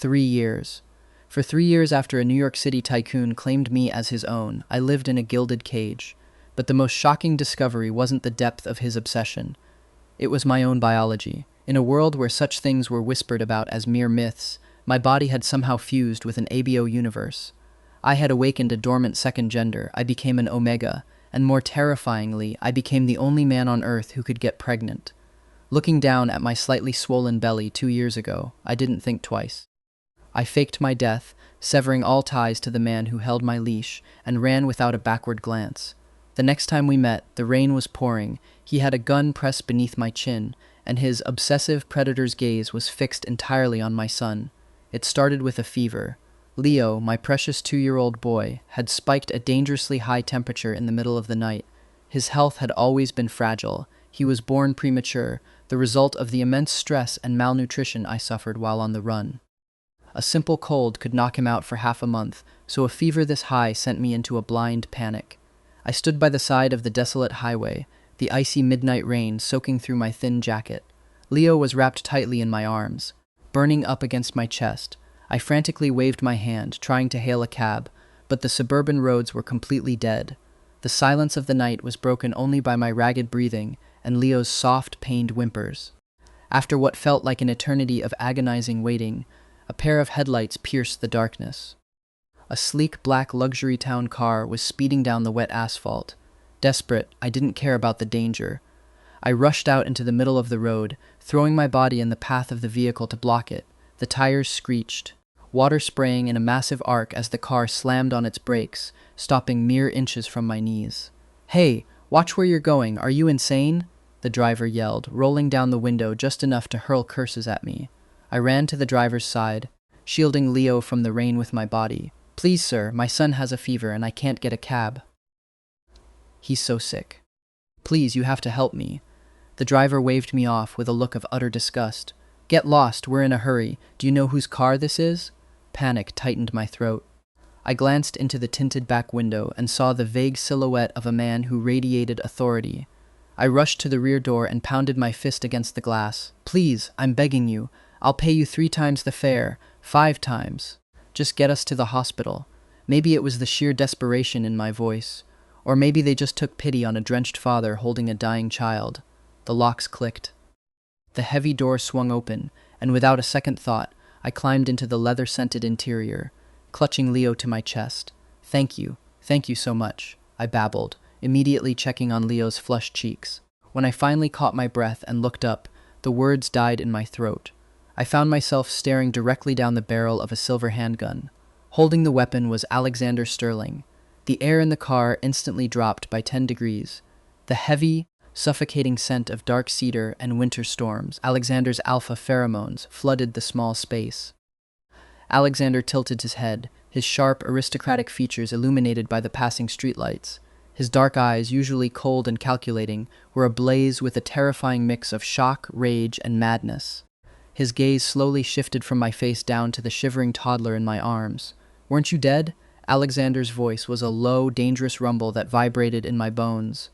3 years. For 3 years after a New York City tycoon claimed me as his own, I lived in a gilded cage. But the most shocking discovery wasn't the depth of his obsession. It was my own biology. In a world where such things were whispered about as mere myths, my body had somehow fused with an ABO universe. I had awakened a dormant second gender. I became an omega, and more terrifyingly, I became the only man on Earth who could get pregnant. Looking down at my slightly swollen belly 2 years ago, I didn't think twice. I faked my death, severing all ties to the man who held my leash, and ran without a backward glance. The next time we met, the rain was pouring, he had a gun pressed beneath my chin, and his obsessive predator's gaze was fixed entirely on my son. It started with a fever. Leo, my precious 2-year-old boy, had spiked a dangerously high temperature in the middle of the night. His health had always been fragile. He was born premature, the result of the immense stress and malnutrition I suffered while on the run. A simple cold could knock him out for half a month, so a fever this high sent me into a blind panic. I stood by the side of the desolate highway, the icy midnight rain soaking through my thin jacket. Leo was wrapped tightly in my arms, burning up against my chest. I frantically waved my hand, trying to hail a cab, but the suburban roads were completely dead. The silence of the night was broken only by my ragged breathing and Leo's soft, pained whimpers. After what felt like an eternity of agonizing waiting, a pair of headlights pierced the darkness. A sleek black luxury town car was speeding down the wet asphalt. Desperate, I didn't care about the danger. I rushed out into the middle of the road, throwing my body in the path of the vehicle to block it. The tires screeched, water spraying in a massive arc as the car slammed on its brakes, stopping mere inches from my knees. "Hey, watch where you're going, are you insane?" the driver yelled, rolling down the window just enough to hurl curses at me. I ran to the driver's side, shielding Leo from the rain with my body. "Please, sir, my son has a fever and I can't get a cab. He's so sick. Please, you have to help me." The driver waved me off with a look of utter disgust. "Get lost, we're in a hurry. Do you know whose car this is?" Panic tightened my throat. I glanced into the tinted back window and saw the vague silhouette of a man who radiated authority. I rushed to the rear door and pounded my fist against the glass. "Please, I'm begging you. I'll pay you 3 times the fare, 5 times. Just get us to the hospital." Maybe it was the sheer desperation in my voice, or maybe they just took pity on a drenched father holding a dying child. The locks clicked. The heavy door swung open, and without a second thought, I climbed into the leather-scented interior, clutching Leo to my chest. Thank you so much," I babbled, immediately checking on Leo's flushed cheeks. When I finally caught my breath and looked up, the words died in my throat. I found myself staring directly down the barrel of a silver handgun. Holding the weapon was Alexander Sterling. The air in the car instantly dropped by 10 degrees. The heavy, suffocating scent of dark cedar and winter storms, Alexander's alpha pheromones, flooded the small space. Alexander tilted his head, his sharp, aristocratic features illuminated by the passing streetlights. His dark eyes, usually cold and calculating, were ablaze with a terrifying mix of shock, rage, and madness. His gaze slowly shifted from my face down to the shivering toddler in my arms. "Weren't you dead?" Alexander's voice was a low, dangerous rumble that vibrated in my bones.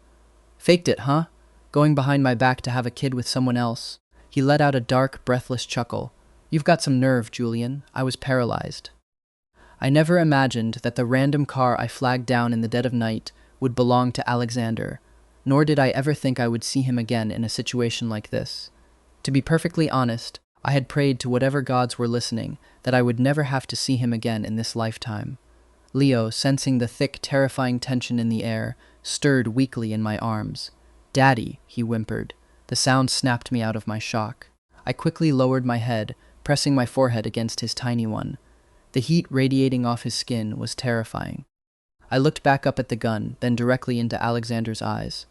"Faked it, huh? Going behind my back to have a kid with someone else?" He let out a dark, breathless chuckle. "You've got some nerve, Julian." I was paralyzed. I never imagined that the random car I flagged down in the dead of night would belong to Alexander, nor did I ever think I would see him again in a situation like this. To be perfectly honest, I had prayed to whatever gods were listening that I would never have to see him again in this lifetime. Leo, sensing the thick, terrifying tension in the air, stirred weakly in my arms. "Daddy," he whimpered. The sound snapped me out of my shock. I quickly lowered my head, pressing my forehead against his tiny one. The heat radiating off his skin was terrifying. I looked back up at the gun, then directly into Alexander's eyes.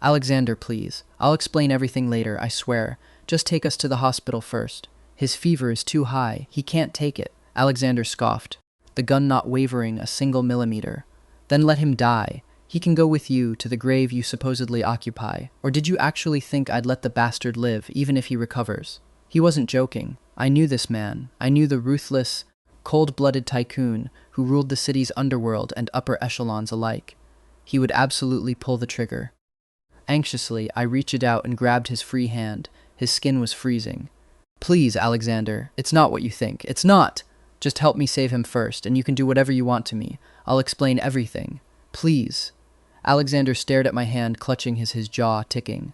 "Alexander, please. I'll explain everything later, I swear. Just take us to the hospital first. His fever is too high. He can't take it." Alexander scoffed, the gun not wavering a single millimeter. "Then let him die. He can go with you to the grave you supposedly occupy. Or did you actually think I'd let the bastard live, even if he recovers?" He wasn't joking. I knew this man. I knew the ruthless, cold-blooded tycoon who ruled the city's underworld and upper echelons alike. He would absolutely pull the trigger. Anxiously, I reached out and grabbed his free hand. His skin was freezing. Please, Alexander, it's not what you think. It's not! Just help me save him first, and you can do whatever you want to me. I'll explain everything. Please. Alexander stared at my hand, clutching his jaw ticking.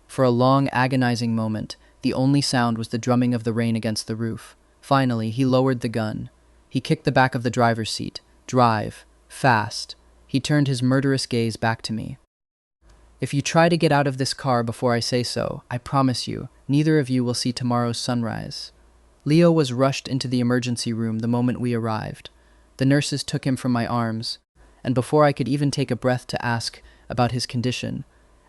For a long, agonizing moment, the only sound was the drumming of the rain against the roof. Finally, he lowered the gun. He kicked the back of the driver's seat. Drive. Fast. He turned his murderous gaze back to me. If you try to get out of this car before I say so, I promise you, neither of you will see tomorrow's sunrise. Leo was rushed into the emergency room the moment we arrived. The nurses took him from my arms, and before I could even take a breath to ask about his condition,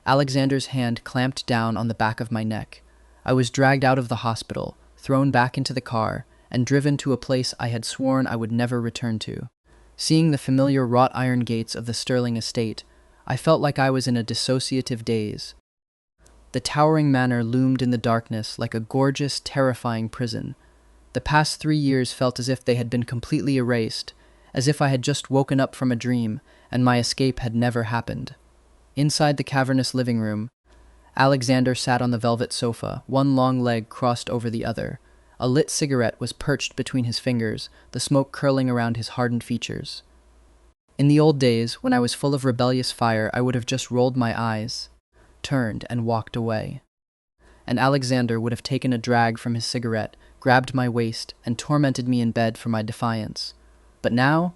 Alexander's hand clamped down on the back of my neck. I was dragged out of the hospital, thrown back into the car, and driven to a place I had sworn I would never return to. Seeing the familiar wrought iron gates of the Sterling estate, I felt like I was in a dissociative daze. The towering manor loomed in the darkness like a gorgeous, terrifying prison. The past 3 years felt as if they had been completely erased, as if I had just woken up from a dream and my escape had never happened. Inside the cavernous living room, Alexander sat on the velvet sofa, one long leg crossed over the other. A lit cigarette was perched between his fingers, the smoke curling around his hardened features. In the old days, when I was full of rebellious fire, I would have just rolled my eyes, turned, and walked away. And Alexander would have taken a drag from his cigarette, grabbed my waist, and tormented me in bed for my defiance. But now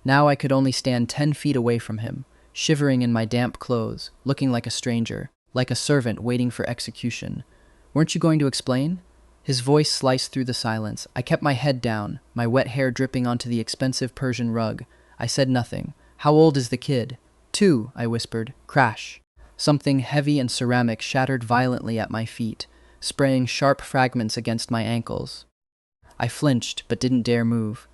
I could only stand 10 feet away from him, shivering in my damp clothes, looking like a stranger, like a servant waiting for execution. Weren't you going to explain? His voice sliced through the silence. I kept my head down, my wet hair dripping onto the expensive Persian rug. I said nothing. How old is the kid? 2, I whispered. Crash. Something heavy and ceramic shattered violently at my feet, spraying sharp fragments against my ankles. I flinched, but didn't dare move.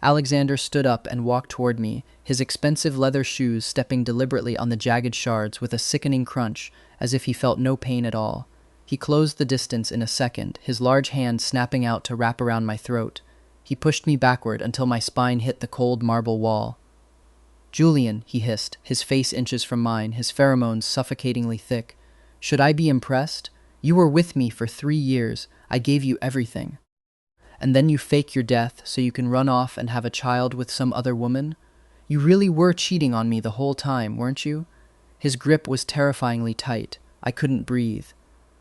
Alexander stood up and walked toward me, his expensive leather shoes stepping deliberately on the jagged shards with a sickening crunch, as if he felt no pain at all. He closed the distance in a second, his large hand snapping out to wrap around my throat. He pushed me backward until my spine hit the cold marble wall. Julian, he hissed, his face inches from mine, his pheromones suffocatingly thick. Should I be impressed? You were with me for 3 years. I gave you everything. And then you fake your death so you can run off and have a child with some other woman? You really were cheating on me the whole time, weren't you? His grip was terrifyingly tight. I couldn't breathe.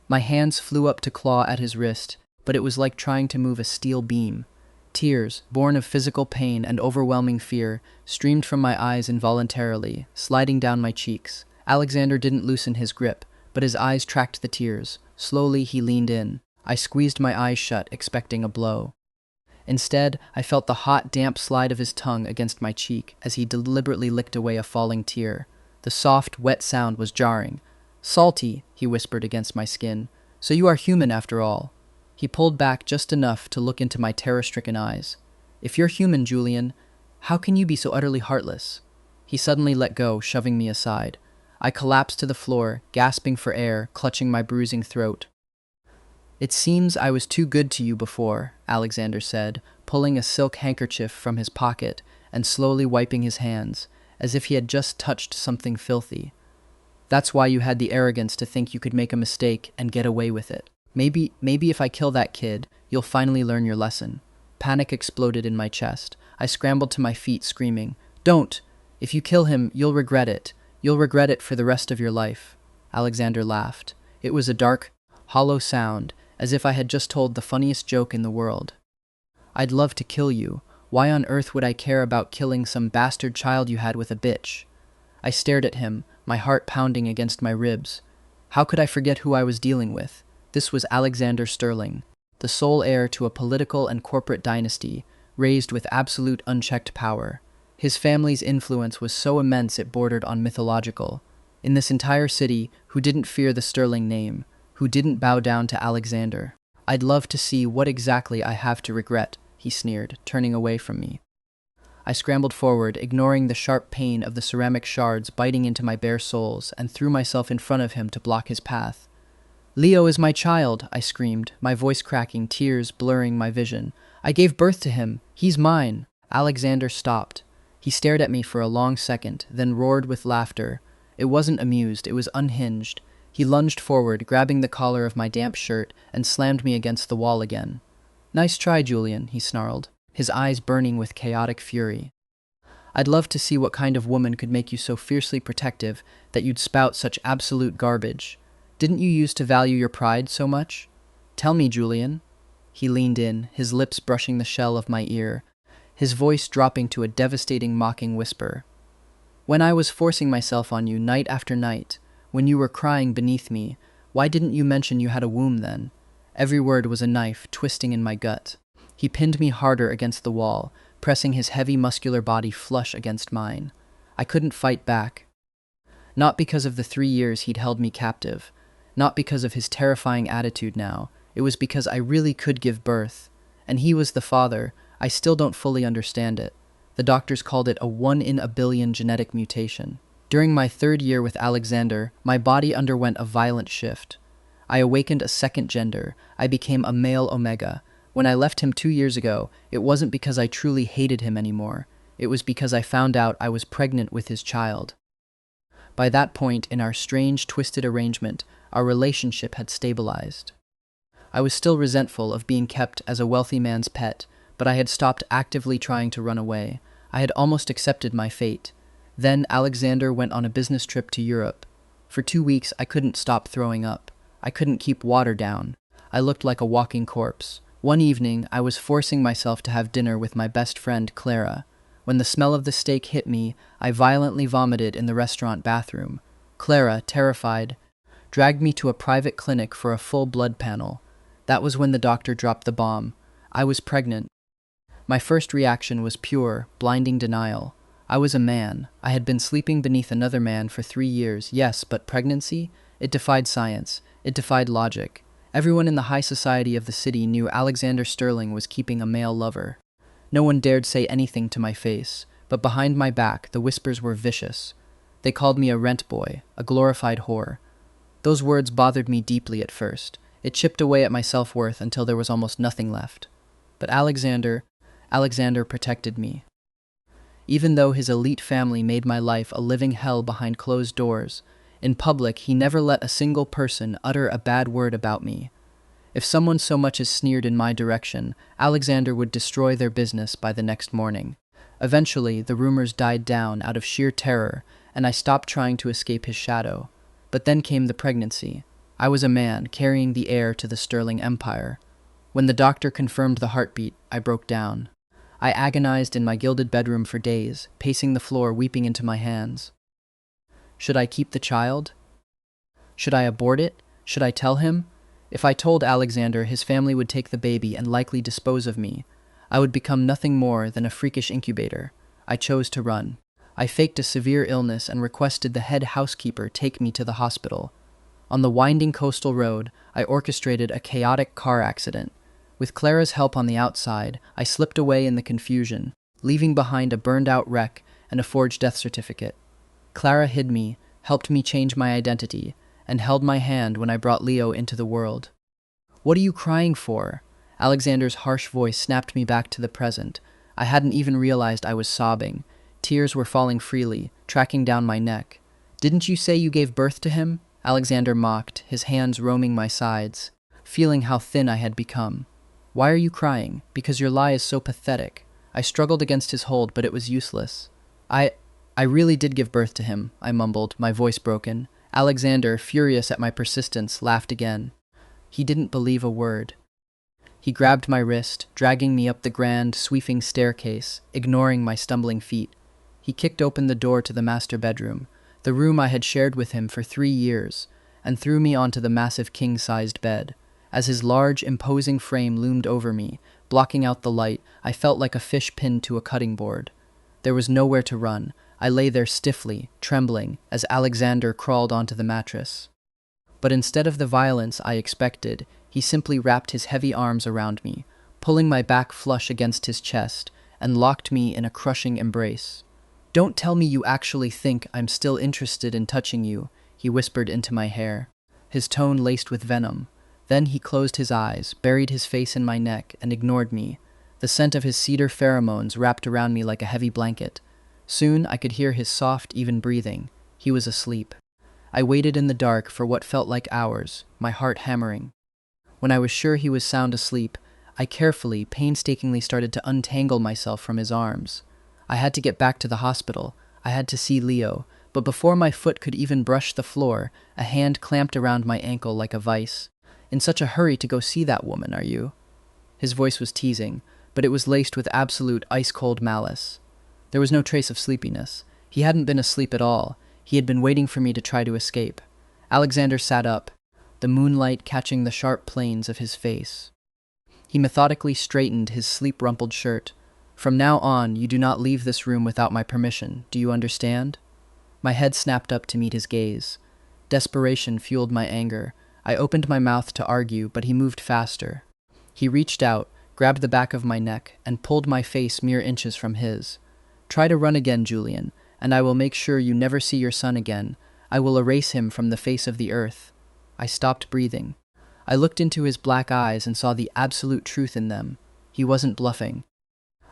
My hands flew up to claw at his wrist, but it was like trying to move a steel beam. Tears, born of physical pain and overwhelming fear, streamed from my eyes involuntarily, sliding down my cheeks. Alexander didn't loosen his grip, but his eyes tracked the tears. Slowly, he leaned in. I squeezed my eyes shut, expecting a blow. Instead, I felt the hot, damp slide of his tongue against my cheek as he deliberately licked away a falling tear. The soft, wet sound was jarring. Salty, he whispered against my skin. So you are human after all. He pulled back just enough to look into my terror-stricken eyes. If you're human, Julian, how can you be so utterly heartless? He suddenly let go, shoving me aside. I collapsed to the floor, gasping for air, clutching my bruising throat. It seems I was too good to you before, Alexander said, pulling a silk handkerchief from his pocket and slowly wiping his hands, as if he had just touched something filthy. That's why you had the arrogance to think you could make a mistake and get away with it. Maybe if I kill that kid, you'll finally learn your lesson. Panic exploded in my chest. I scrambled to my feet, screaming, "Don't! If you kill him, you'll regret it. You'll regret it for the rest of your life." Alexander laughed. It was a dark, hollow sound, as if I had just told the funniest joke in the world. "I'd love to kill you. Why on earth would I care about killing some bastard child you had with a bitch?" I stared at him, my heart pounding against my ribs. How could I forget who I was dealing with? This was Alexander Sterling, the sole heir to a political and corporate dynasty, raised with absolute unchecked power. His family's influence was so immense it bordered on mythological. In this entire city, who didn't fear the Sterling name, who didn't bow down to Alexander? "I'd love to see what exactly I have to regret," he sneered, turning away from me. I scrambled forward, ignoring the sharp pain of the ceramic shards biting into my bare soles, and threw myself in front of him to block his path. "Leo is my child," I screamed, my voice cracking, tears blurring my vision. "I gave birth to him. He's mine." Alexander stopped. He stared at me for a long second, then roared with laughter. It wasn't amused, it was unhinged. He lunged forward, grabbing the collar of my damp shirt, and slammed me against the wall again. "Nice try, Julian," he snarled, his eyes burning with chaotic fury. "I'd love to see what kind of woman could make you so fiercely protective that you'd spout such absolute garbage. Didn't you used to value your pride so much? Tell me, Julian." He leaned in, his lips brushing the shell of my ear, his voice dropping to a devastating mocking whisper. "When I was forcing myself on you night after night, when you were crying beneath me, why didn't you mention you had a womb then?" Every word was a knife twisting in my gut. He pinned me harder against the wall, pressing his heavy muscular body flush against mine. I couldn't fight back. Not because of the 3 years he'd held me captive, not because of his terrifying attitude now. It was because I really could give birth. And he was the father. I still don't fully understand it. The doctors called it a 1 in a billion genetic mutation. During my 3rd year with Alexander, my body underwent a violent shift. I awakened a second gender. I became a male omega. When I left him 2 years ago, it wasn't because I truly hated him anymore. It was because I found out I was pregnant with his child. By that point in our strange, twisted arrangement, our relationship had stabilized. I was still resentful of being kept as a wealthy man's pet, but I had stopped actively trying to run away. I had almost accepted my fate. Then Alexander went on a business trip to Europe. For 2 weeks, I couldn't stop throwing up. I couldn't keep water down. I looked like a walking corpse. One evening, I was forcing myself to have dinner with my best friend, Clara. When the smell of the steak hit me, I violently vomited in the restaurant bathroom. Clara, terrified, dragged me to a private clinic for a full blood panel. That was when the doctor dropped the bomb. I was pregnant. My first reaction was pure, blinding denial. I was a man. I had been sleeping beneath another man for 3 years, yes, but pregnancy? It defied science. It defied logic. Everyone in the high society of the city knew Alexander Sterling was keeping a male lover. No one dared say anything to my face, but behind my back the whispers were vicious. They called me a rent boy, a glorified whore. Those words bothered me deeply at first. It chipped away at my self-worth until there was almost nothing left. But Alexander protected me. Even though his elite family made my life a living hell behind closed doors, in public he never let a single person utter a bad word about me. If someone so much as sneered in my direction, Alexander would destroy their business by the next morning. Eventually, the rumors died down out of sheer terror, and I stopped trying to escape his shadow. But then came the pregnancy. I was a man carrying the heir to the Sterling Empire. When the doctor confirmed the heartbeat, I broke down. I agonized in my gilded bedroom for days, pacing the floor, weeping into my hands. Should I keep the child? Should I abort it? Should I tell him? If I told Alexander, his family would take the baby and likely dispose of me. I would become nothing more than a freakish incubator. I chose to run. I faked a severe illness and requested the head housekeeper take me to the hospital. On the winding coastal road, I orchestrated a chaotic car accident. With Clara's help on the outside, I slipped away in the confusion, leaving behind a burned-out wreck and a forged death certificate. Clara hid me, helped me change my identity, and held my hand when I brought Leo into the world. "What are you crying for?" Alexander's harsh voice snapped me back to the present. I hadn't even realized I was sobbing. Tears were falling freely, tracking down my neck. "Didn't you say you gave birth to him?" Alexander mocked, his hands roaming my sides, feeling how thin I had become. "Why are you crying? Because your lie is so pathetic." I struggled against his hold, but it was useless. I really did give birth to him," I mumbled, my voice broken. Alexander, furious at my persistence, laughed again. He didn't believe a word. He grabbed my wrist, dragging me up the grand, sweeping staircase, ignoring my stumbling feet. He kicked open the door to the master bedroom, the room I had shared with him for 3 years, and threw me onto the massive king-sized bed. As his large, imposing frame loomed over me, blocking out the light, I felt like a fish pinned to a cutting board. There was nowhere to run. I lay there stiffly, trembling, as Alexander crawled onto the mattress. But instead of the violence I expected, he simply wrapped his heavy arms around me, pulling my back flush against his chest, and locked me in a crushing embrace. "Don't tell me you actually think I'm still interested in touching you," he whispered into my hair, his tone laced with venom. Then he closed his eyes, buried his face in my neck, and ignored me. The scent of his cedar pheromones wrapped around me like a heavy blanket. Soon I could hear his soft, even breathing. He was asleep. I waited in the dark for what felt like hours, my heart hammering. When I was sure he was sound asleep, I carefully, painstakingly started to untangle myself from his arms. I had to get back to the hospital. I had to see Leo, but before my foot could even brush the floor, a hand clamped around my ankle like a vice. "In such a hurry to go see that woman, are you?" His voice was teasing, but it was laced with absolute ice-cold malice. There was no trace of sleepiness. He hadn't been asleep at all. He had been waiting for me to try to escape. Alexander sat up, the moonlight catching the sharp planes of his face. He methodically straightened his sleep-rumpled shirt. "From now on, you do not leave this room without my permission. Do you understand?" My head snapped up to meet his gaze. Desperation fueled my anger. I opened my mouth to argue, but he moved faster. He reached out, grabbed the back of my neck, and pulled my face mere inches from his. "Try to run again, Julian, and I will make sure you never see your son again. I will erase him from the face of the earth." I stopped breathing. I looked into his black eyes and saw the absolute truth in them. He wasn't bluffing.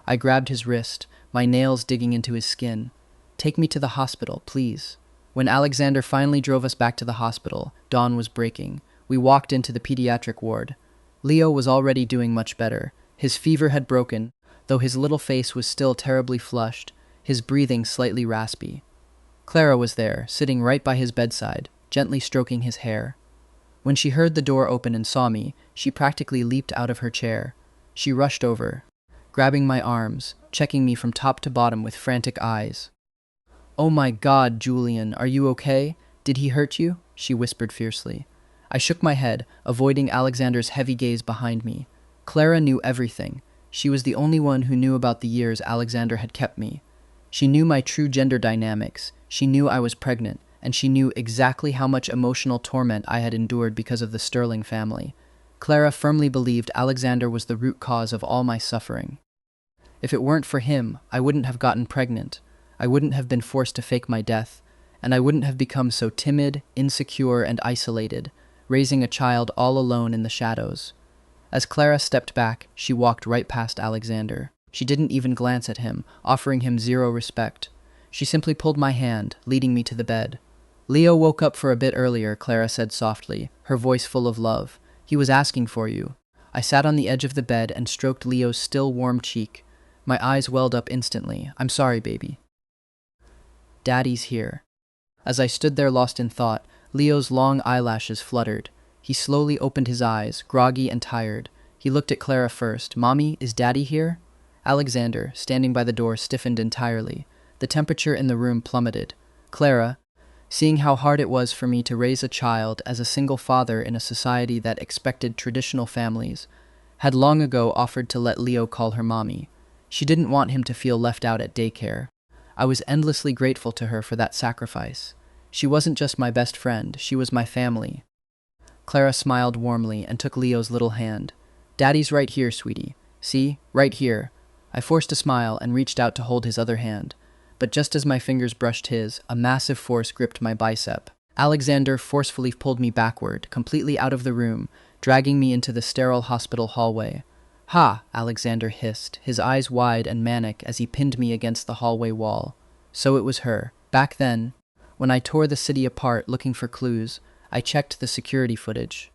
I grabbed his wrist, my nails digging into his skin. "Take me to the hospital, please." When Alexander finally drove us back to the hospital, dawn was breaking. We walked into the pediatric ward. Leo was already doing much better. His fever had broken, though his little face was still terribly flushed, his breathing slightly raspy. Clara was there, sitting right by his bedside, gently stroking his hair. When she heard the door open and saw me, she practically leaped out of her chair. She rushed over, grabbing my arms, checking me from top to bottom with frantic eyes. "Oh my God, Julian, are you okay? Did he hurt you?" she whispered fiercely. I shook my head, avoiding Alexander's heavy gaze behind me. Clara knew everything. She was the only one who knew about the years Alexander had kept me. She knew my true gender dynamics. She knew I was pregnant, and she knew exactly how much emotional torment I had endured because of the Sterling family. Clara firmly believed Alexander was the root cause of all my suffering. If it weren't for him, I wouldn't have gotten pregnant. I wouldn't have been forced to fake my death, and I wouldn't have become so timid, insecure, and isolated, raising a child all alone in the shadows. As Clara stepped back, she walked right past Alexander. She didn't even glance at him, offering him zero respect. She simply pulled my hand, leading me to the bed. "Leo woke up for a bit earlier," Clara said softly, her voice full of love. "He was asking for you." I sat on the edge of the bed and stroked Leo's still warm cheek. My eyes welled up instantly. "I'm sorry, baby." "Daddy's here." As I stood there lost in thought, Leo's long eyelashes fluttered. He slowly opened his eyes, groggy and tired. He looked at Clara first. "Mommy, is Daddy here?" Alexander, standing by the door, stiffened entirely. The temperature in the room plummeted. Clara, seeing how hard it was for me to raise a child as a single father in a society that expected traditional families, had long ago offered to let Leo call her mommy. She didn't want him to feel left out at daycare. I was endlessly grateful to her for that sacrifice. She wasn't just my best friend, she was my family. Clara smiled warmly and took Leo's little hand. "Daddy's right here, sweetie. See? Right here." I forced a smile and reached out to hold his other hand. But just as my fingers brushed his, a massive force gripped my bicep. Alexander forcefully pulled me backward, completely out of the room, dragging me into the sterile hospital hallway. "Ha!" Alexander hissed, his eyes wide and manic as he pinned me against the hallway wall. So it was her. Back then, when I tore the city apart looking for clues, I checked the security footage.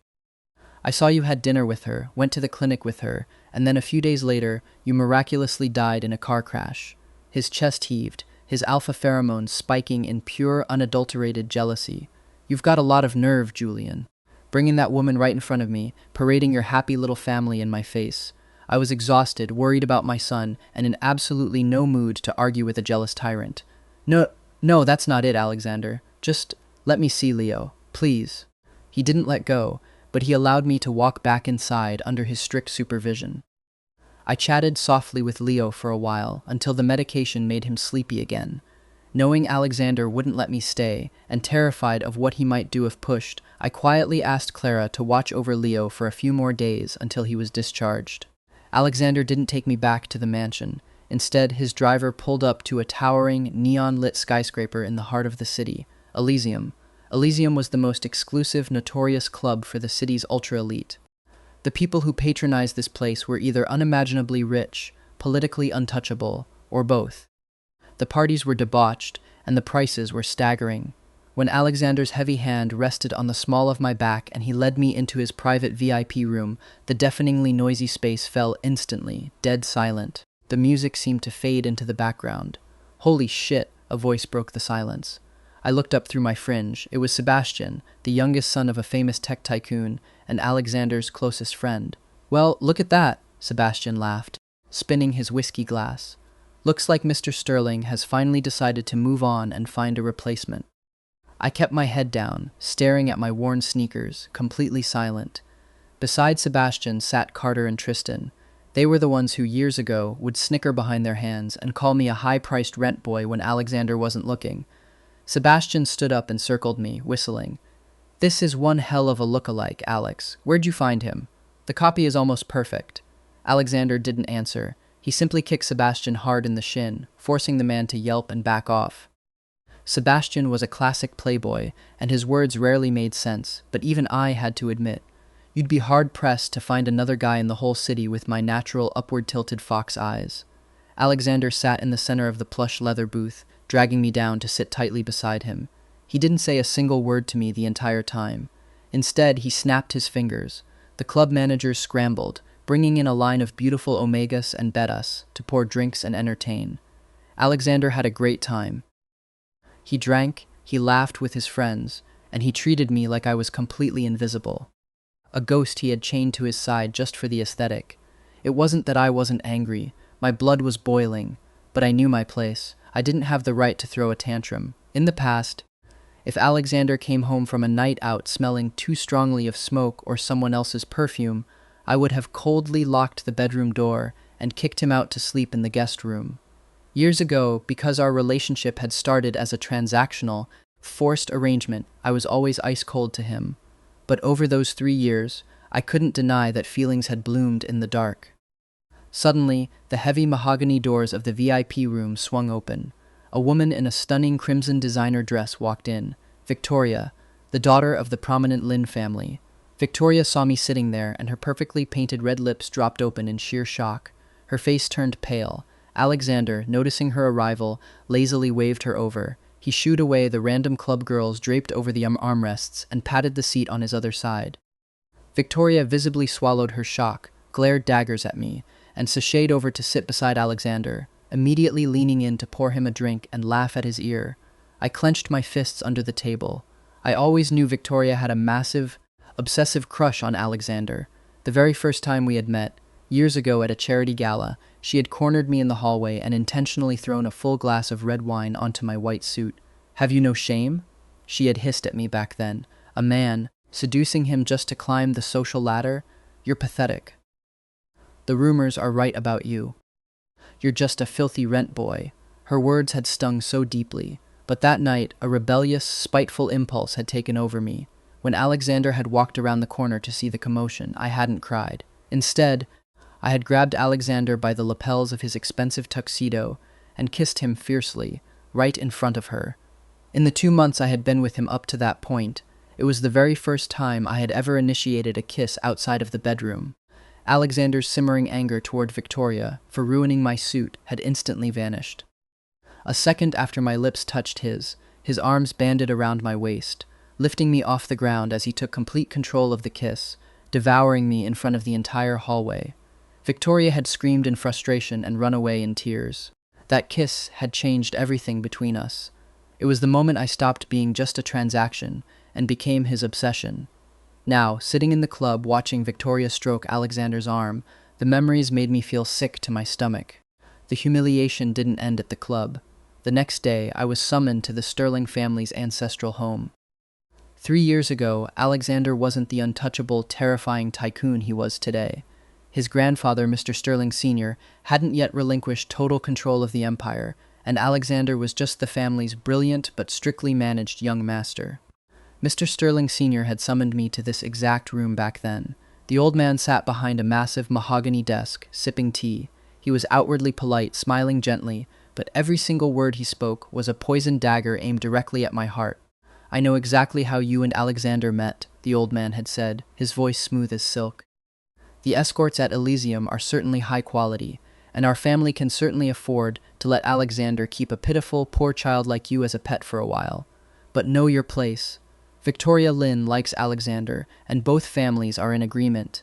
I saw you had dinner with her, went to the clinic with her, and then a few days later, you miraculously died in a car crash. His chest heaved, his alpha pheromones spiking in pure, unadulterated jealousy. "You've got a lot of nerve, Julian. Bringing that woman right in front of me, parading your happy little family in my face. I was exhausted, worried about my son, and in absolutely no mood to argue with a jealous tyrant. No, that's not it, Alexander. Just let me see Leo, please." He didn't let go, but he allowed me to walk back inside under his strict supervision. I chatted softly with Leo for a while, until the medication made him sleepy again. Knowing Alexander wouldn't let me stay, and terrified of what he might do if pushed, I quietly asked Clara to watch over Leo for a few more days until he was discharged. Alexander didn't take me back to the mansion. Instead, his driver pulled up to a towering, neon-lit skyscraper in the heart of the city, Elysium. Elysium was the most exclusive, notorious club for the city's ultra-elite. The people who patronized this place were either unimaginably rich, politically untouchable, or both. The parties were debauched, and the prices were staggering. when Alexander's heavy hand rested on the small of my back and he led me into his private VIP room, the deafeningly noisy space fell instantly, dead silent. The music seemed to fade into the background. "Holy shit," a voice broke the silence. I looked up through my fringe. It was Sebastian, the youngest son of a famous tech tycoon and Alexander's closest friend. "Well, look at that," Sebastian laughed, spinning his whiskey glass. "Looks like Mr. Sterling has finally decided to move on and find a replacement." I kept my head down, staring at my worn sneakers, completely silent. Beside Sebastian sat Carter and Tristan. They were the ones who years ago would snicker behind their hands and call me a high-priced rent boy when Alexander wasn't looking. Sebastian stood up and circled me, whistling. "This is one hell of a look-alike, Alex. Where'd you find him? The copy is almost perfect." Alexander didn't answer. He simply kicked Sebastian hard in the shin, forcing the man to yelp and back off. Sebastian was a classic playboy, and his words rarely made sense, but even I had to admit, you'd be hard-pressed to find another guy in the whole city with my natural upward-tilted fox eyes. Alexander sat in the center of the plush leather booth, dragging me down to sit tightly beside him. He didn't say a single word to me the entire time. Instead, he snapped his fingers. The club managers scrambled, bringing in a line of beautiful omegas and betas to pour drinks and entertain. Alexander had a great time. He drank, he laughed with his friends, and he treated me like I was completely invisible. A ghost he had chained to his side just for the aesthetic. It wasn't that I wasn't angry. My blood was boiling, but I knew my place. I didn't have the right to throw a tantrum. In the past, if Alexander came home from a night out smelling too strongly of smoke or someone else's perfume, I would have coldly locked the bedroom door and kicked him out to sleep in the guest room. Years ago, because our relationship had started as a transactional, forced arrangement, I was always ice-cold to him. But over those 3 years, I couldn't deny that feelings had bloomed in the dark. Suddenly, the heavy mahogany doors of the VIP room swung open. A woman in a stunning crimson designer dress walked in, Victoria, the daughter of the prominent Lin family. Victoria saw me sitting there, and her perfectly painted red lips dropped open in sheer shock. Her face turned pale. Alexander, noticing her arrival, lazily waved her over. He shooed away the random club girls draped over the armrests and patted the seat on his other side. Victoria visibly swallowed her shock, glared daggers at me, and sashayed over to sit beside Alexander, immediately leaning in to pour him a drink and laugh at his ear. I clenched my fists under the table. I always knew Victoria had a massive, obsessive crush on Alexander. The very first time we had met, years ago at a charity gala, she had cornered me in the hallway and intentionally thrown a full glass of red wine onto my white suit. "Have you no shame?" she had hissed at me back then. "A man, seducing him just to climb the social ladder? You're pathetic. The rumors are right about you. You're just a filthy rent boy." Her words had stung so deeply, but that night a rebellious, spiteful impulse had taken over me. When Alexander had walked around the corner to see the commotion, I hadn't cried. Instead, I had grabbed Alexander by the lapels of his expensive tuxedo and kissed him fiercely, right in front of her. In the 2 months I had been with him up to that point, it was the very first time I had ever initiated a kiss outside of the bedroom. Alexander's simmering anger toward Victoria for ruining my suit had instantly vanished. A second after my lips touched his arms banded around my waist, lifting me off the ground as he took complete control of the kiss, devouring me in front of the entire hallway. Victoria had screamed in frustration and run away in tears. That kiss had changed everything between us. It was the moment I stopped being just a transaction and became his obsession. Now, sitting in the club watching Victoria stroke Alexander's arm, the memories made me feel sick to my stomach. The humiliation didn't end at the club. The next day, I was summoned to the Sterling family's ancestral home. 3 years ago, Alexander wasn't the untouchable, terrifying tycoon he was today. His grandfather, Mr. Sterling Sr., hadn't yet relinquished total control of the empire, and Alexander was just the family's brilliant but strictly managed young master. Mr. Sterling Sr. had summoned me to this exact room back then. The old man sat behind a massive mahogany desk, sipping tea. He was outwardly polite, smiling gently, but every single word he spoke was a poisoned dagger aimed directly at my heart. "I know exactly how you and Alexander met," the old man had said, his voice smooth as silk. "The escorts at Elysium are certainly high quality, and our family can certainly afford to let Alexander keep a pitiful, poor child like you as a pet for a while. But know your place. Victoria Lynn likes Alexander, and both families are in agreement.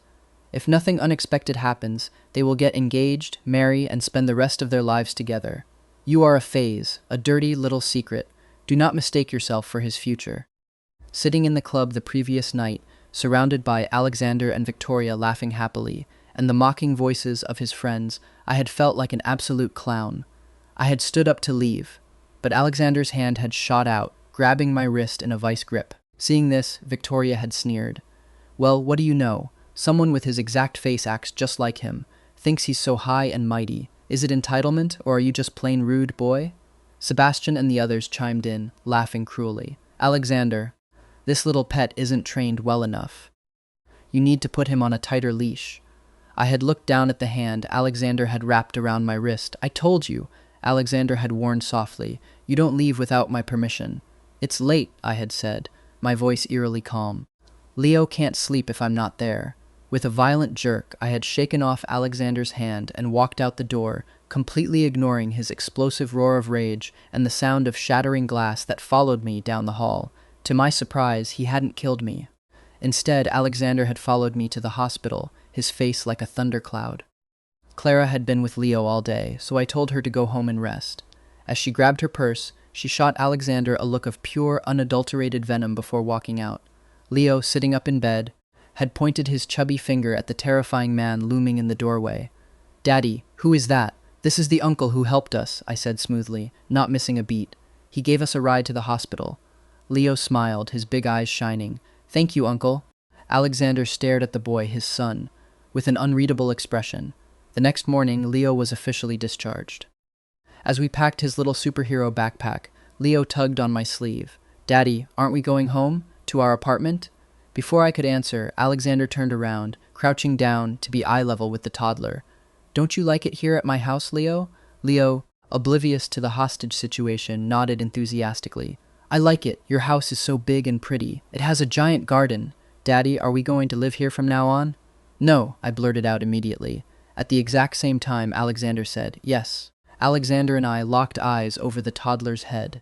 If nothing unexpected happens, they will get engaged, marry, and spend the rest of their lives together. You are a phase, a dirty little secret. Do not mistake yourself for his future. Sitting in the club the previous night, surrounded by Alexander and Victoria laughing happily, and the mocking voices of his friends, I had felt like an absolute clown. I had stood up to leave, but Alexander's hand had shot out, grabbing my wrist in a vice grip. Seeing this, Victoria had sneered. Well, what do you know? Someone with his exact face acts just like him, thinks he's so high and mighty. Is it entitlement, or are you just plain rude, boy? Sebastian and the others chimed in, laughing cruelly. Alexander, this little pet isn't trained well enough. You need to put him on a tighter leash. I had looked down at the hand Alexander had wrapped around my wrist. I told you, Alexander had warned softly. You don't leave without my permission. It's late, I had said, my voice eerily calm. Leo can't sleep if I'm not there. With a violent jerk, I had shaken off Alexander's hand and walked out the door, completely ignoring his explosive roar of rage and the sound of shattering glass that followed me down the hall. To my surprise, he hadn't killed me. Instead, Alexander had followed me to the hospital, his face like a thundercloud. Clara had been with Leo all day, so I told her to go home and rest. As she grabbed her purse, she shot Alexander a look of pure, unadulterated venom before walking out. Leo, sitting up in bed, had pointed his chubby finger at the terrifying man looming in the doorway. Daddy, who is that? This is the uncle who helped us, I said smoothly, not missing a beat. He gave us a ride to the hospital. Leo smiled, his big eyes shining. Thank you, uncle. Alexander stared at the boy, his son, with an unreadable expression. The next morning, Leo was officially discharged. As we packed his little superhero backpack, Leo tugged on my sleeve. Daddy, aren't we going home? To our apartment? Before I could answer, Alexander turned around, crouching down to be eye level with the toddler. Don't you like it here at my house, Leo? Leo, oblivious to the hostage situation, nodded enthusiastically. I like it. Your house is so big and pretty. It has a giant garden. Daddy, are we going to live here from now on? No, I blurted out immediately. At the exact same time, Alexander said, yes. Alexander and I locked eyes over the toddler's head.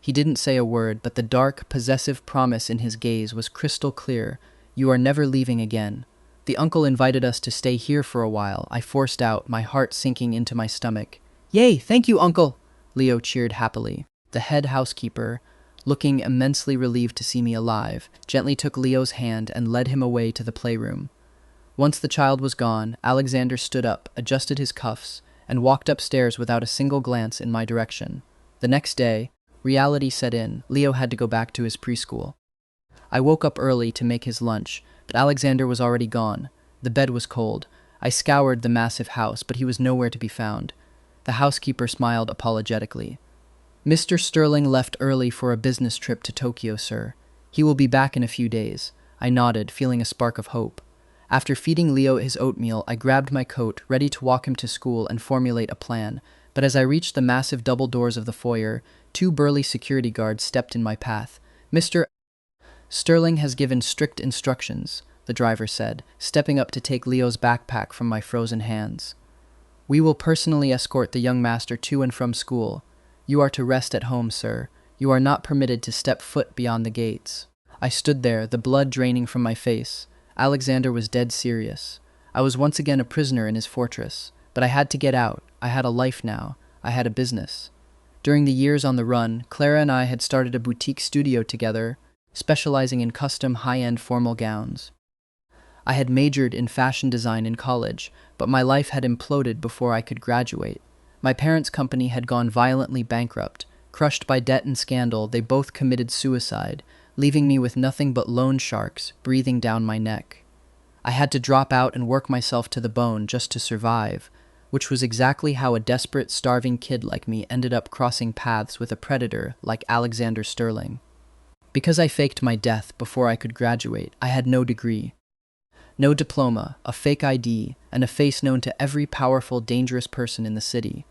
He didn't say a word, but the dark, possessive promise in his gaze was crystal clear. You are never leaving again. The uncle invited us to stay here for a while, I forced out, my heart sinking into my stomach. Yay, thank you, uncle! Leo cheered happily. The head housekeeper, looking immensely relieved to see me alive, gently took Leo's hand and led him away to the playroom. Once the child was gone, Alexander stood up, adjusted his cuffs, and walked upstairs without a single glance in my direction. The next day, reality set in. Leo had to go back to his preschool. I woke up early to make his lunch, but Alexander was already gone. The bed was cold. I scoured the massive house, but he was nowhere to be found. The housekeeper smiled apologetically. Mr. Sterling left early for a business trip to Tokyo, sir. He will be back in a few days. I nodded, feeling a spark of hope. After feeding Leo his oatmeal, I grabbed my coat, ready to walk him to school and formulate a plan. But as I reached the massive double doors of the foyer, 2 burly security guards stepped in my path. Mr. Sterling has given strict instructions, the driver said, stepping up to take Leo's backpack from my frozen hands. We will personally escort the young master to and from school. You are to rest at home, sir. You are not permitted to step foot beyond the gates. I stood there, the blood draining from my face. Alexander was dead serious. I was once again a prisoner in his fortress, but I had to get out. I had a life now. I had a business. During the years on the run, Clara and I had started a boutique studio together, specializing in custom high-end formal gowns. I had majored in fashion design in college, but my life had imploded before I could graduate. My parents' company had gone violently bankrupt. Crushed by debt and scandal, they both committed suicide, leaving me with nothing but loan sharks breathing down my neck. I had to drop out and work myself to the bone just to survive, which was exactly how a desperate, starving kid like me ended up crossing paths with a predator like Alexander Sterling. Because I faked my death before I could graduate, I had no degree. No diploma, a fake ID, and a face known to every powerful, dangerous person in the city.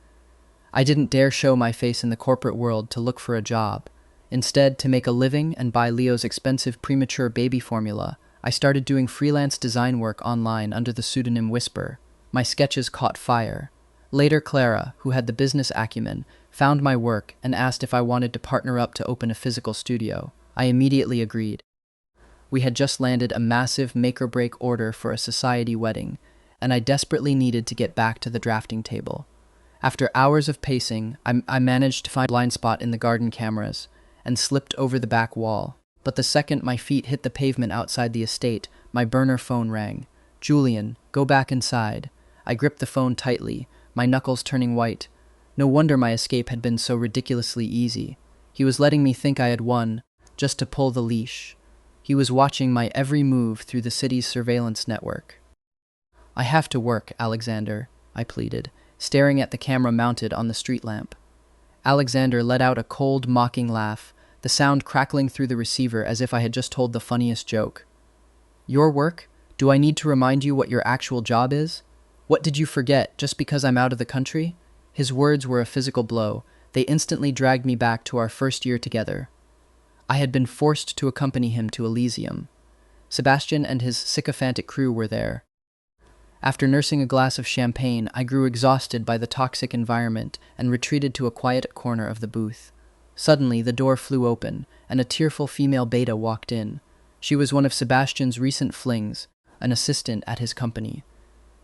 I didn't dare show my face in the corporate world to look for a job. Instead, to make a living and buy Leo's expensive premature baby formula, I started doing freelance design work online under the pseudonym Whisper. My sketches caught fire. Later, Clara, who had the business acumen, found my work and asked if I wanted to partner up to open a physical studio. I immediately agreed. We had just landed a massive make-or-break order for a society wedding, and I desperately needed to get back to the drafting table. After hours of pacing, I managed to find a blind spot in the garden cameras and slipped over the back wall. But the second my feet hit the pavement outside the estate, my burner phone rang. "Julian, go back inside." I gripped the phone tightly, my knuckles turning white. No wonder my escape had been so ridiculously easy. He was letting me think I had won, just to pull the leash. He was watching my every move through the city's surveillance network. "I have to work, Alexander," I pleaded, staring at the camera mounted on the street lamp. Alexander let out a cold, mocking laugh, the sound crackling through the receiver as if I had just told the funniest joke. "Your work? Do I need to remind you what your actual job is? What did you forget, just because I'm out of the country?" His words were a physical blow. They instantly dragged me back to our first year together. I had been forced to accompany him to Elysium. Sebastian and his sycophantic crew were there. After nursing a glass of champagne, I grew exhausted by the toxic environment and retreated to a quiet corner of the booth. Suddenly, the door flew open, and a tearful female beta walked in. She was one of Sebastian's recent flings, an assistant at his company.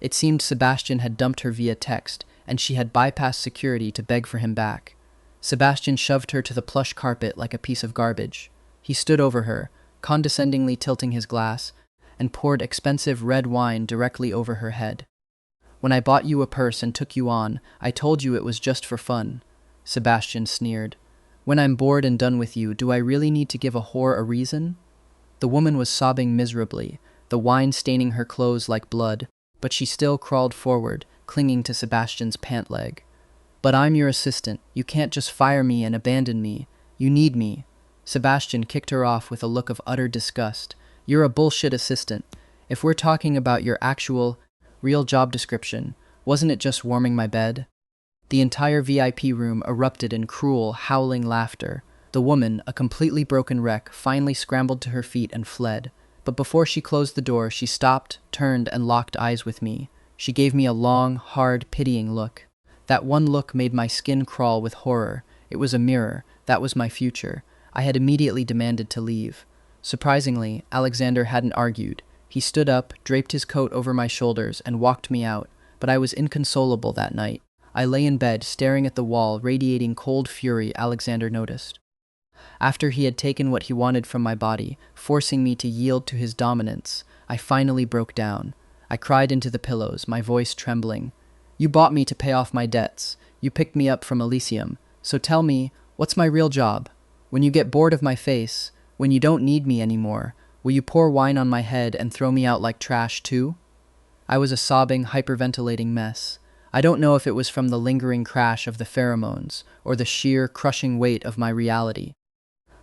It seemed Sebastian had dumped her via text, and she had bypassed security to beg for him back. Sebastian shoved her to the plush carpet like a piece of garbage. He stood over her, condescendingly tilting his glass, and poured expensive red wine directly over her head. "When I bought you a purse and took you on, I told you it was just for fun," Sebastian sneered. "When I'm bored and done with you, do I really need to give a whore a reason?" The woman was sobbing miserably, the wine staining her clothes like blood, but she still crawled forward, clinging to Sebastian's pant leg. "But I'm your assistant. You can't just fire me and abandon me. You need me." Sebastian kicked her off with a look of utter disgust. "You're a bullshit assistant. If we're talking about your actual, real job description, wasn't it just warming my bed?" The entire VIP room erupted in cruel, howling laughter. The woman, a completely broken wreck, finally scrambled to her feet and fled. But before she closed the door, she stopped, turned, and locked eyes with me. She gave me a long, hard, pitying look. That one look made my skin crawl with horror. It was a mirror. That was my future. I had immediately demanded to leave. Surprisingly, Alexander hadn't argued. He stood up, draped his coat over my shoulders, and walked me out. But I was inconsolable that night. I lay in bed, staring at the wall, radiating cold fury. Alexander noticed. After he had taken what he wanted from my body, forcing me to yield to his dominance, I finally broke down. I cried into the pillows, my voice trembling. "You bought me to pay off my debts. You picked me up from Elysium. So tell me, what's my real job? When you get bored of my face, when you don't need me anymore, will you pour wine on my head and throw me out like trash too?" I was a sobbing, hyperventilating mess. I don't know if it was from the lingering crash of the pheromones or the sheer, crushing weight of my reality.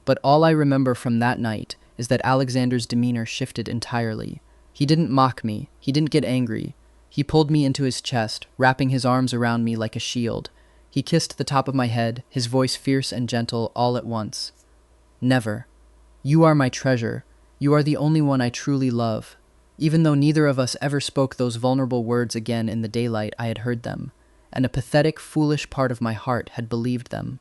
But all I remember from that night is that Alexander's demeanor shifted entirely. He didn't mock me. He didn't get angry. He pulled me into his chest, wrapping his arms around me like a shield. He kissed the top of my head, his voice fierce and gentle all at once. "Never. You are my treasure. You are the only one I truly love." Even though neither of us ever spoke those vulnerable words again in the daylight, I had heard them, and a pathetic, foolish part of my heart had believed them.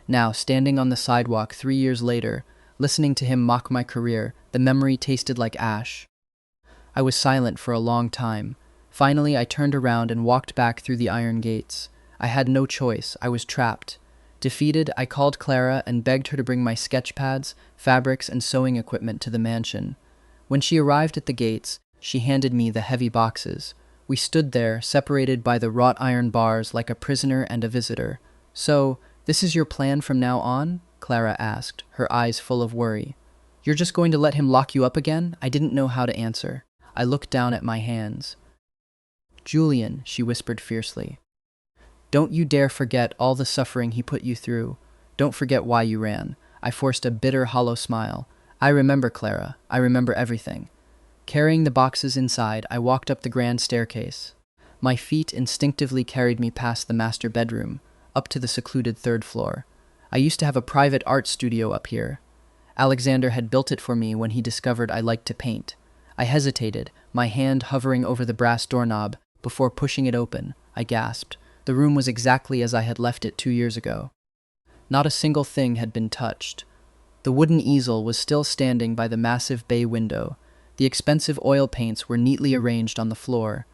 Now, standing on the sidewalk 3 years later, listening to him mock my career, the memory tasted like ash. I was silent for a long time. Finally, I turned around and walked back through the iron gates. I had no choice. I was trapped. Defeated, I called Clara and begged her to bring my sketch pads, fabrics, and sewing equipment to the mansion. When she arrived at the gates, she handed me the heavy boxes. We stood there, separated by the wrought iron bars like a prisoner and a visitor. "So, this is your plan from now on?" Clara asked, her eyes full of worry. "You're just going to let him lock you up again?" I didn't know how to answer. I looked down at my hands. "Julian," she whispered fiercely, "don't you dare forget all the suffering he put you through. Don't forget why you ran." I forced a bitter, hollow smile. "I remember, Clara. I remember everything." Carrying the boxes inside, I walked up the grand staircase. My feet instinctively carried me past the master bedroom, up to the secluded third floor. I used to have a private art studio up here. Alexander had built it for me when he discovered I liked to paint. I hesitated, my hand hovering over the brass doorknob, before pushing it open. I gasped. The room was exactly as I had left it 2 years ago. Not a single thing had been touched. The wooden easel was still standing by the massive bay window. The expensive oil paints were neatly arranged on the floor.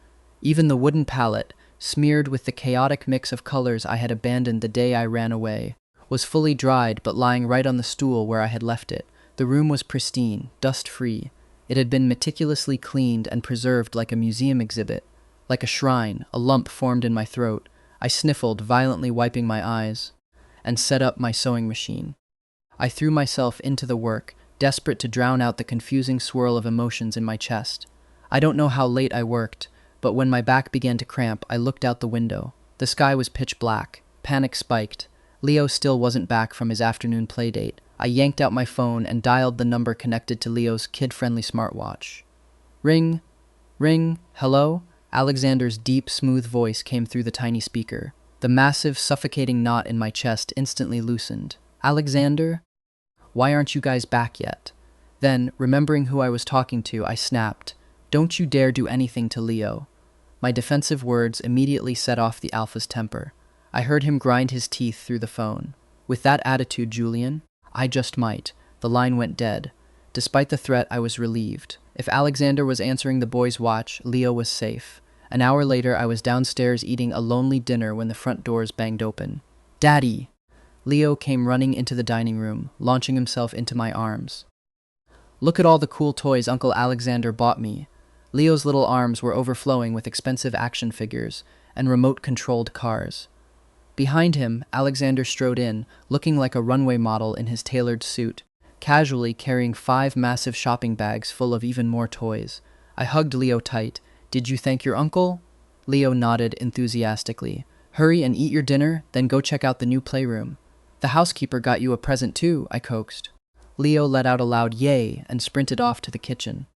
Even the wooden palette, smeared with the chaotic mix of colors I had abandoned the day I ran away, was fully dried but lying right on the stool where I had left it. The room was pristine, dust-free. It had been meticulously cleaned and preserved like a museum exhibit. Like a shrine, a lump formed in my throat. I sniffled, violently wiping my eyes, and set up my sewing machine. I threw myself into the work, desperate to drown out the confusing swirl of emotions in my chest. I don't know how late I worked, but when my back began to cramp, I looked out the window. The sky was pitch black. Panic spiked. Leo still wasn't back from his afternoon playdate. I yanked out my phone and dialed the number connected to Leo's kid-friendly smartwatch. Ring. Ring. Hello? Alexander's deep, smooth voice came through the tiny speaker. The massive, suffocating knot in my chest instantly loosened. Alexander? Why aren't you guys back yet? Then, remembering who I was talking to, I snapped. Don't you dare do anything to Leo. My defensive words immediately set off the alpha's temper. I heard him grind his teeth through the phone. With that attitude, Julian, I just might. The line went dead. Despite the threat, I was relieved. If Alexander was answering the boys' watch, Leo was safe. An hour later, I was downstairs eating a lonely dinner when the front doors banged open. Daddy! Leo came running into the dining room, launching himself into my arms. Look at all the cool toys Uncle Alexander bought me. Leo's little arms were overflowing with expensive action figures and remote-controlled cars. Behind him, Alexander strode in, looking like a runway model in his tailored suit, casually carrying 5 massive shopping bags full of even more toys. I hugged Leo tight. Did you thank your uncle? Leo nodded enthusiastically. Hurry and eat your dinner, then go check out the new playroom. The housekeeper got you a present too, I coaxed. Leo let out a loud yay and sprinted off to the kitchen.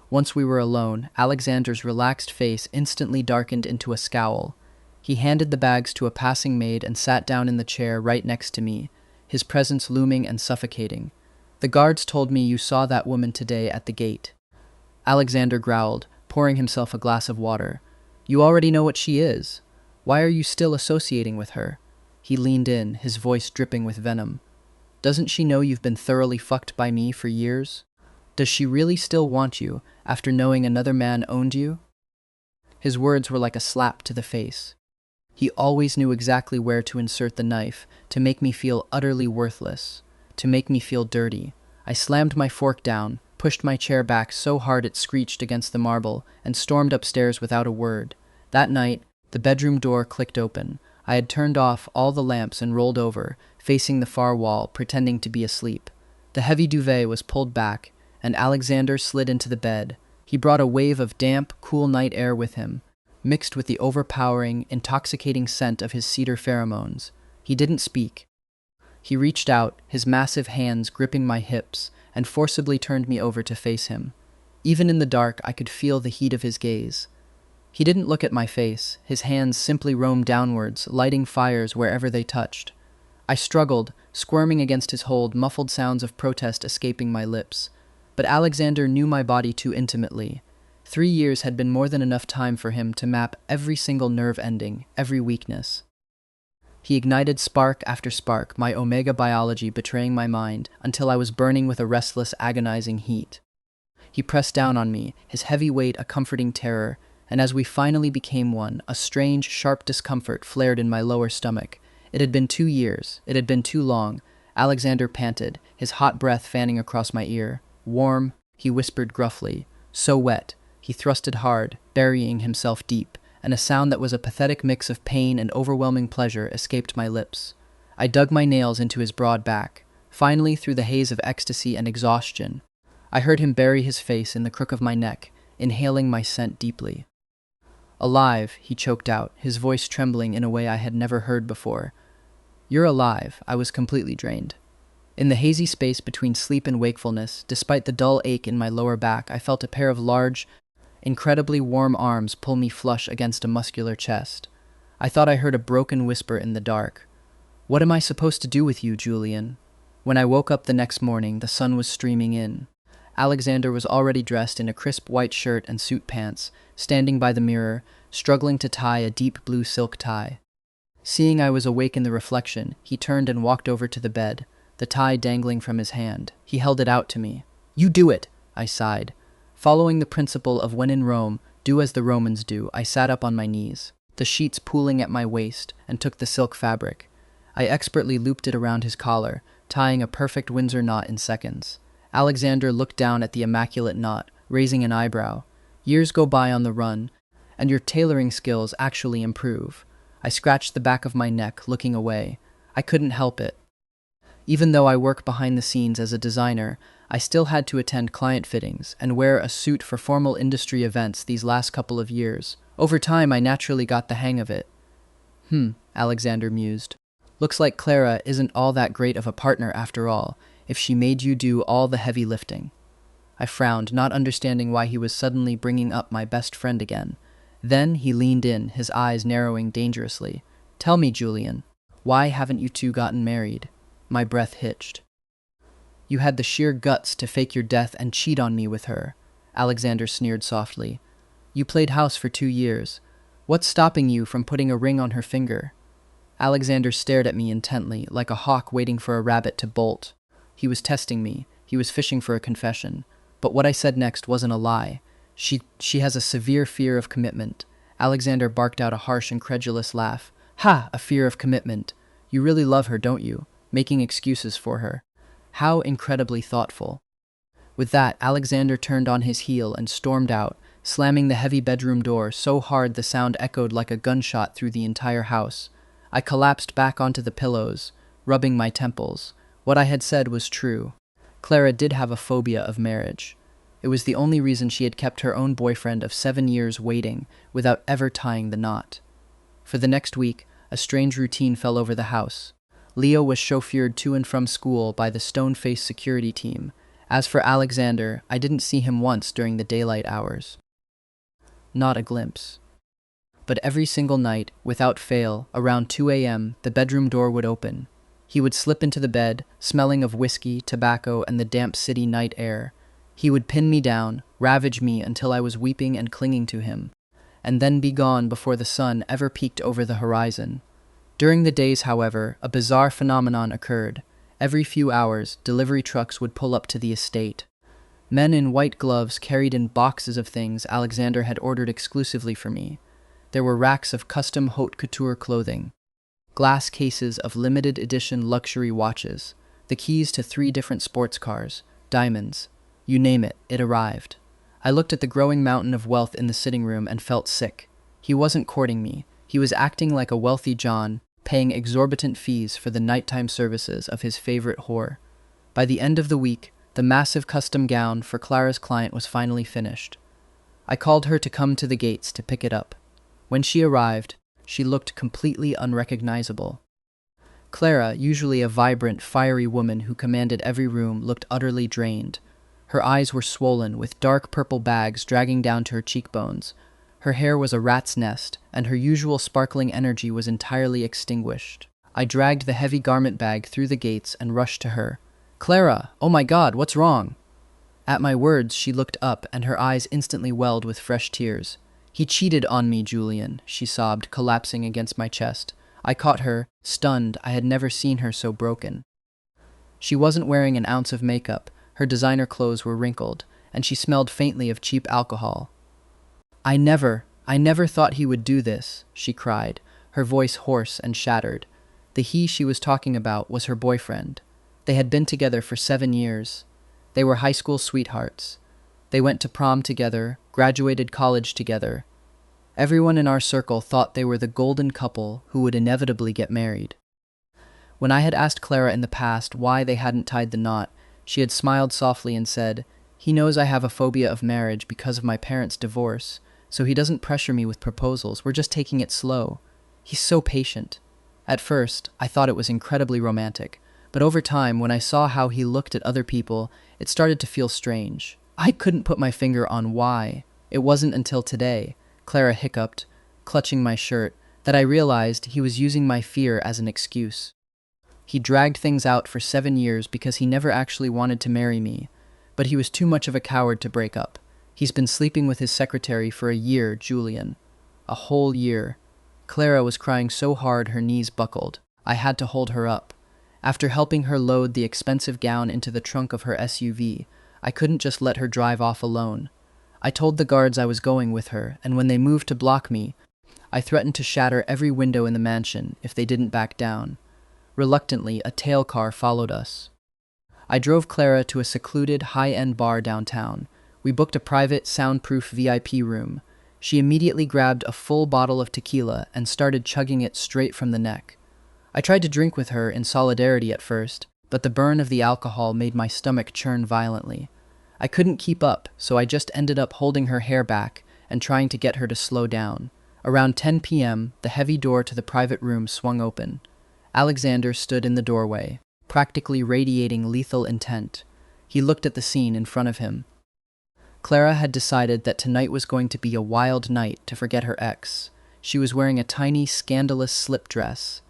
Once we were alone, Alexander's relaxed face instantly darkened into a scowl. He handed the bags to a passing maid and sat down in the chair right next to me, his presence looming and suffocating. The guards told me you saw that woman today at the gate. Alexander growled, pouring himself a glass of water. You already know what she is. Why are you still associating with her? He leaned in, his voice dripping with venom. Doesn't she know you've been thoroughly fucked by me for years? Does she really still want you, after knowing another man owned you? His words were like a slap to the face. He always knew exactly where to insert the knife, to make me feel utterly worthless, to make me feel dirty. I slammed my fork down, pushed my chair back so hard it screeched against the marble, and stormed upstairs without a word. That night, the bedroom door clicked open. I had turned off all the lamps and rolled over, facing the far wall, pretending to be asleep. The heavy duvet was pulled back, and Alexander slid into the bed. He brought a wave of damp, cool night air with him, mixed with the overpowering, intoxicating scent of his cedar pheromones. He didn't speak. He reached out, his massive hands gripping my hips, and forcibly turned me over to face him. Even in the dark, I could feel the heat of his gaze. He didn't look at my face. His hands simply roamed downwards, lighting fires wherever they touched. I struggled, squirming against his hold, muffled sounds of protest escaping my lips. But Alexander knew my body too intimately. 3 years had been more than enough time for him to map every single nerve ending, every weakness. He ignited spark after spark, my omega biology betraying my mind, until I was burning with a restless, agonizing heat. He pressed down on me, his heavy weight a comforting terror, and as we finally became one, a strange, sharp discomfort flared in my lower stomach. It had been 2 years. It had been too long. Alexander panted, his hot breath fanning across my ear. Warm, he whispered gruffly. So wet. He thrusted hard, burying himself deep, and a sound that was a pathetic mix of pain and overwhelming pleasure escaped my lips. I dug my nails into his broad back. Finally, through the haze of ecstasy and exhaustion, I heard him bury his face in the crook of my neck, inhaling my scent deeply. Alive, he choked out, his voice trembling in a way I had never heard before. You're alive. I was completely drained. In the hazy space between sleep and wakefulness, despite the dull ache in my lower back, I felt a pair of large, incredibly warm arms pull me flush against a muscular chest. I thought I heard a broken whisper in the dark. What am I supposed to do with you, Julian? When I woke up the next morning, the sun was streaming in. Alexander was already dressed in a crisp white shirt and suit pants, standing by the mirror, struggling to tie a deep blue silk tie. Seeing I was awake in the reflection, he turned and walked over to the bed, the tie dangling from his hand. He held it out to me. "You do it," I sighed. Following the principle of when in Rome, do as the Romans do, I sat up on my knees, the sheets pooling at my waist, and took the silk fabric. I expertly looped it around his collar, tying a perfect Windsor knot in seconds. Alexander looked down at the immaculate knot, raising an eyebrow. Years go by on the run, and your tailoring skills actually improve. I scratched the back of my neck, looking away. I couldn't help it. Even though I work behind the scenes as a designer, I still had to attend client fittings and wear a suit for formal industry events these last couple of years. Over time, I naturally got the hang of it. Alexander mused. Looks like Clara isn't all that great of a partner after all, if she made you do all the heavy lifting. I frowned, not understanding why he was suddenly bringing up my best friend again. Then he leaned in, his eyes narrowing dangerously. "Tell me, Julian, why haven't you two gotten married?" My breath hitched. "You had the sheer guts to fake your death and cheat on me with her," Alexander sneered softly. "You played house for 2 years. What's stopping you from putting a ring on her finger?" Alexander stared at me intently, like a hawk waiting for a rabbit to bolt. He was testing me. He was fishing for a confession. But what I said next wasn't a lie. She has a severe fear of commitment. Alexander barked out a harsh, incredulous laugh. "Ha! A fear of commitment. You really love her, don't you? Making excuses for her. How incredibly thoughtful." With that, Alexander turned on his heel and stormed out, slamming the heavy bedroom door so hard the sound echoed like a gunshot through the entire house. I collapsed back onto the pillows, rubbing my temples. What I had said was true. Clara did have a phobia of marriage. It was the only reason she had kept her own boyfriend of 7 years waiting without ever tying the knot. For the next week, a strange routine fell over the house. Leo was chauffeured to and from school by the stone-faced security team. As for Alexander, I didn't see him once during the daylight hours. Not a glimpse. But every single night, without fail, around 2 a.m., the bedroom door would open. He would slip into the bed, smelling of whiskey, tobacco, and the damp city night air. He would pin me down, ravage me until I was weeping and clinging to him, and then be gone before the sun ever peeked over the horizon. During the days, however, a bizarre phenomenon occurred. Every few hours, delivery trucks would pull up to the estate. Men in white gloves carried in boxes of things Alexander had ordered exclusively for me. There were racks of custom haute couture clothing, glass cases of limited edition luxury watches, the keys to 3 different sports cars, diamonds. You name it, it arrived. I looked at the growing mountain of wealth in the sitting room and felt sick. He wasn't courting me. He was acting like a wealthy John, paying exorbitant fees for the nighttime services of his favorite whore. By the end of the week, the massive custom gown for Clara's client was finally finished. I called her to come to the gates to pick it up. When she arrived, she looked completely unrecognizable. Clara, usually a vibrant, fiery woman who commanded every room, looked utterly drained. Her eyes were swollen, with dark purple bags dragging down to her cheekbones. Her hair was a rat's nest, and her usual sparkling energy was entirely extinguished. I dragged the heavy garment bag through the gates and rushed to her. "Clara! Oh my God, what's wrong?" At my words, she looked up, and her eyes instantly welled with fresh tears. "He cheated on me, Julian," she sobbed, collapsing against my chest. I caught her, stunned. I had never seen her so broken. She wasn't wearing an ounce of makeup. Her designer clothes were wrinkled, and she smelled faintly of cheap alcohol. I never thought he would do this," she cried, her voice hoarse and shattered. The he she was talking about was her boyfriend. They had been together for 7 years. They were high school sweethearts. They went to prom together, graduated college together. Everyone in our circle thought they were the golden couple who would inevitably get married. When I had asked Clara in the past why they hadn't tied the knot, she had smiled softly and said, "He knows I have a phobia of marriage because of my parents' divorce, so he doesn't pressure me with proposals. We're just taking it slow. He's so patient." At first, I thought it was incredibly romantic, but over time, when I saw how he looked at other people, it started to feel strange. I couldn't put my finger on why. It wasn't until today, Clara hiccuped, clutching my shirt, that I realized he was using my fear as an excuse. He dragged things out for 7 years because he never actually wanted to marry me, but he was too much of a coward to break up. He's been sleeping with his secretary for a year, Julian. A whole year. Clara was crying so hard her knees buckled. I had to hold her up. After helping her load the expensive gown into the trunk of her SUV, I couldn't just let her drive off alone. I told the guards I was going with her, and when they moved to block me, I threatened to shatter every window in the mansion if they didn't back down. Reluctantly, a tail car followed us. I drove Clara to a secluded, high-end bar downtown. We booked a private, soundproof VIP room. She immediately grabbed a full bottle of tequila and started chugging it straight from the neck. I tried to drink with her in solidarity at first, but the burn of the alcohol made my stomach churn violently. I couldn't keep up, so I just ended up holding her hair back and trying to get her to slow down. Around 10 p.m., the heavy door to the private room swung open. Alexander stood in the doorway, practically radiating lethal intent. He looked at the scene in front of him. Clara had decided that tonight was going to be a wild night to forget her ex. She was wearing a tiny, scandalous slip dress.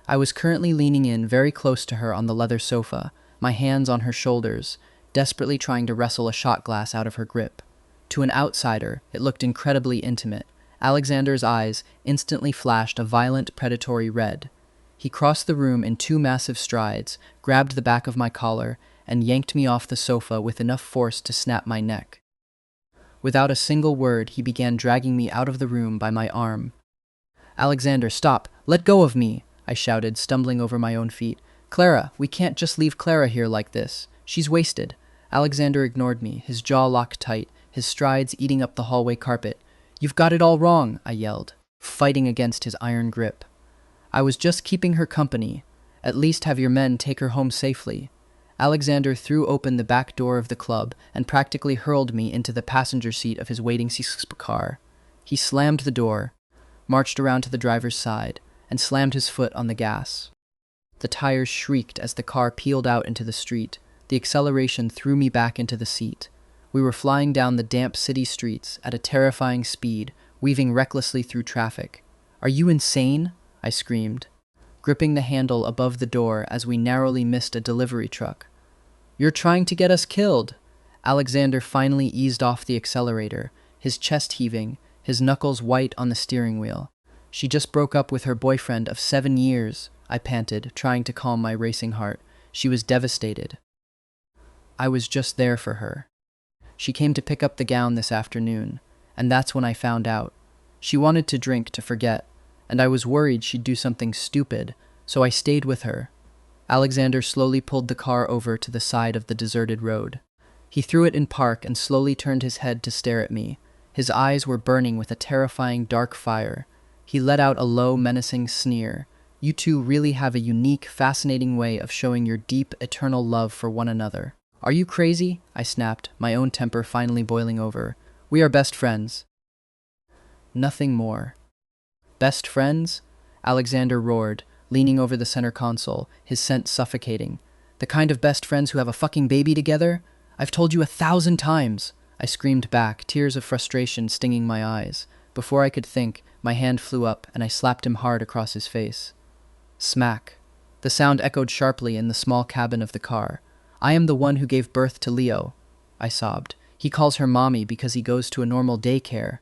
I was currently leaning in very close to her on the leather sofa, my hands on her shoulders, desperately trying to wrestle a shot glass out of her grip. To an outsider, it looked incredibly intimate. Alexander's eyes instantly flashed a violent, predatory red. He crossed the room in 2 massive strides, grabbed the back of my collar, and yanked me off the sofa with enough force to snap my neck. Without a single word, he began dragging me out of the room by my arm. "Alexander, stop! Let go of me!" I shouted, stumbling over my own feet. "Clara, we can't just leave Clara here like this. She's wasted." Alexander ignored me, his jaw locked tight, his strides eating up the hallway carpet. "You've got it all wrong," I yelled, fighting against his iron grip. "I was just keeping her company. At least have your men take her home safely." Alexander threw open the back door of the club and practically hurled me into the passenger seat of his waiting car. He slammed the door, marched around to the driver's side, and slammed his foot on the gas. The tires shrieked as the car peeled out into the street. The acceleration threw me back into the seat. We were flying down the damp city streets at a terrifying speed, weaving recklessly through traffic. "Are you insane?" I screamed, gripping the handle above the door as we narrowly missed a delivery truck. "You're trying to get us killed!" Alexander finally eased off the accelerator, his chest heaving, his knuckles white on the steering wheel. "She just broke up with her boyfriend of 7 years, I panted, trying to calm my racing heart. She was devastated. I was just there for her. She came to pick up the gown this afternoon, and that's when I found out. She wanted to drink to forget, and I was worried she'd do something stupid, so I stayed with her." Alexander slowly pulled the car over to the side of the deserted road. He threw it in park and slowly turned his head to stare at me. His eyes were burning with a terrifying dark fire. He let out a low, menacing sneer. "You two really have a unique, fascinating way of showing your deep, eternal love for one another." "Are you crazy?" I snapped, my own temper finally boiling over. "We are best friends." Nothing more. "Best friends?" Alexander roared, leaning over the center console, his scent suffocating. "The kind of best friends who have a fucking baby together? I've told you 1,000 times!" I screamed back, tears of frustration stinging my eyes. Before I could think, my hand flew up and I slapped him hard across his face. Smack. The sound echoed sharply in the small cabin of the car. "I am the one who gave birth to Leo," I sobbed. "He calls her mommy because he goes to a normal daycare.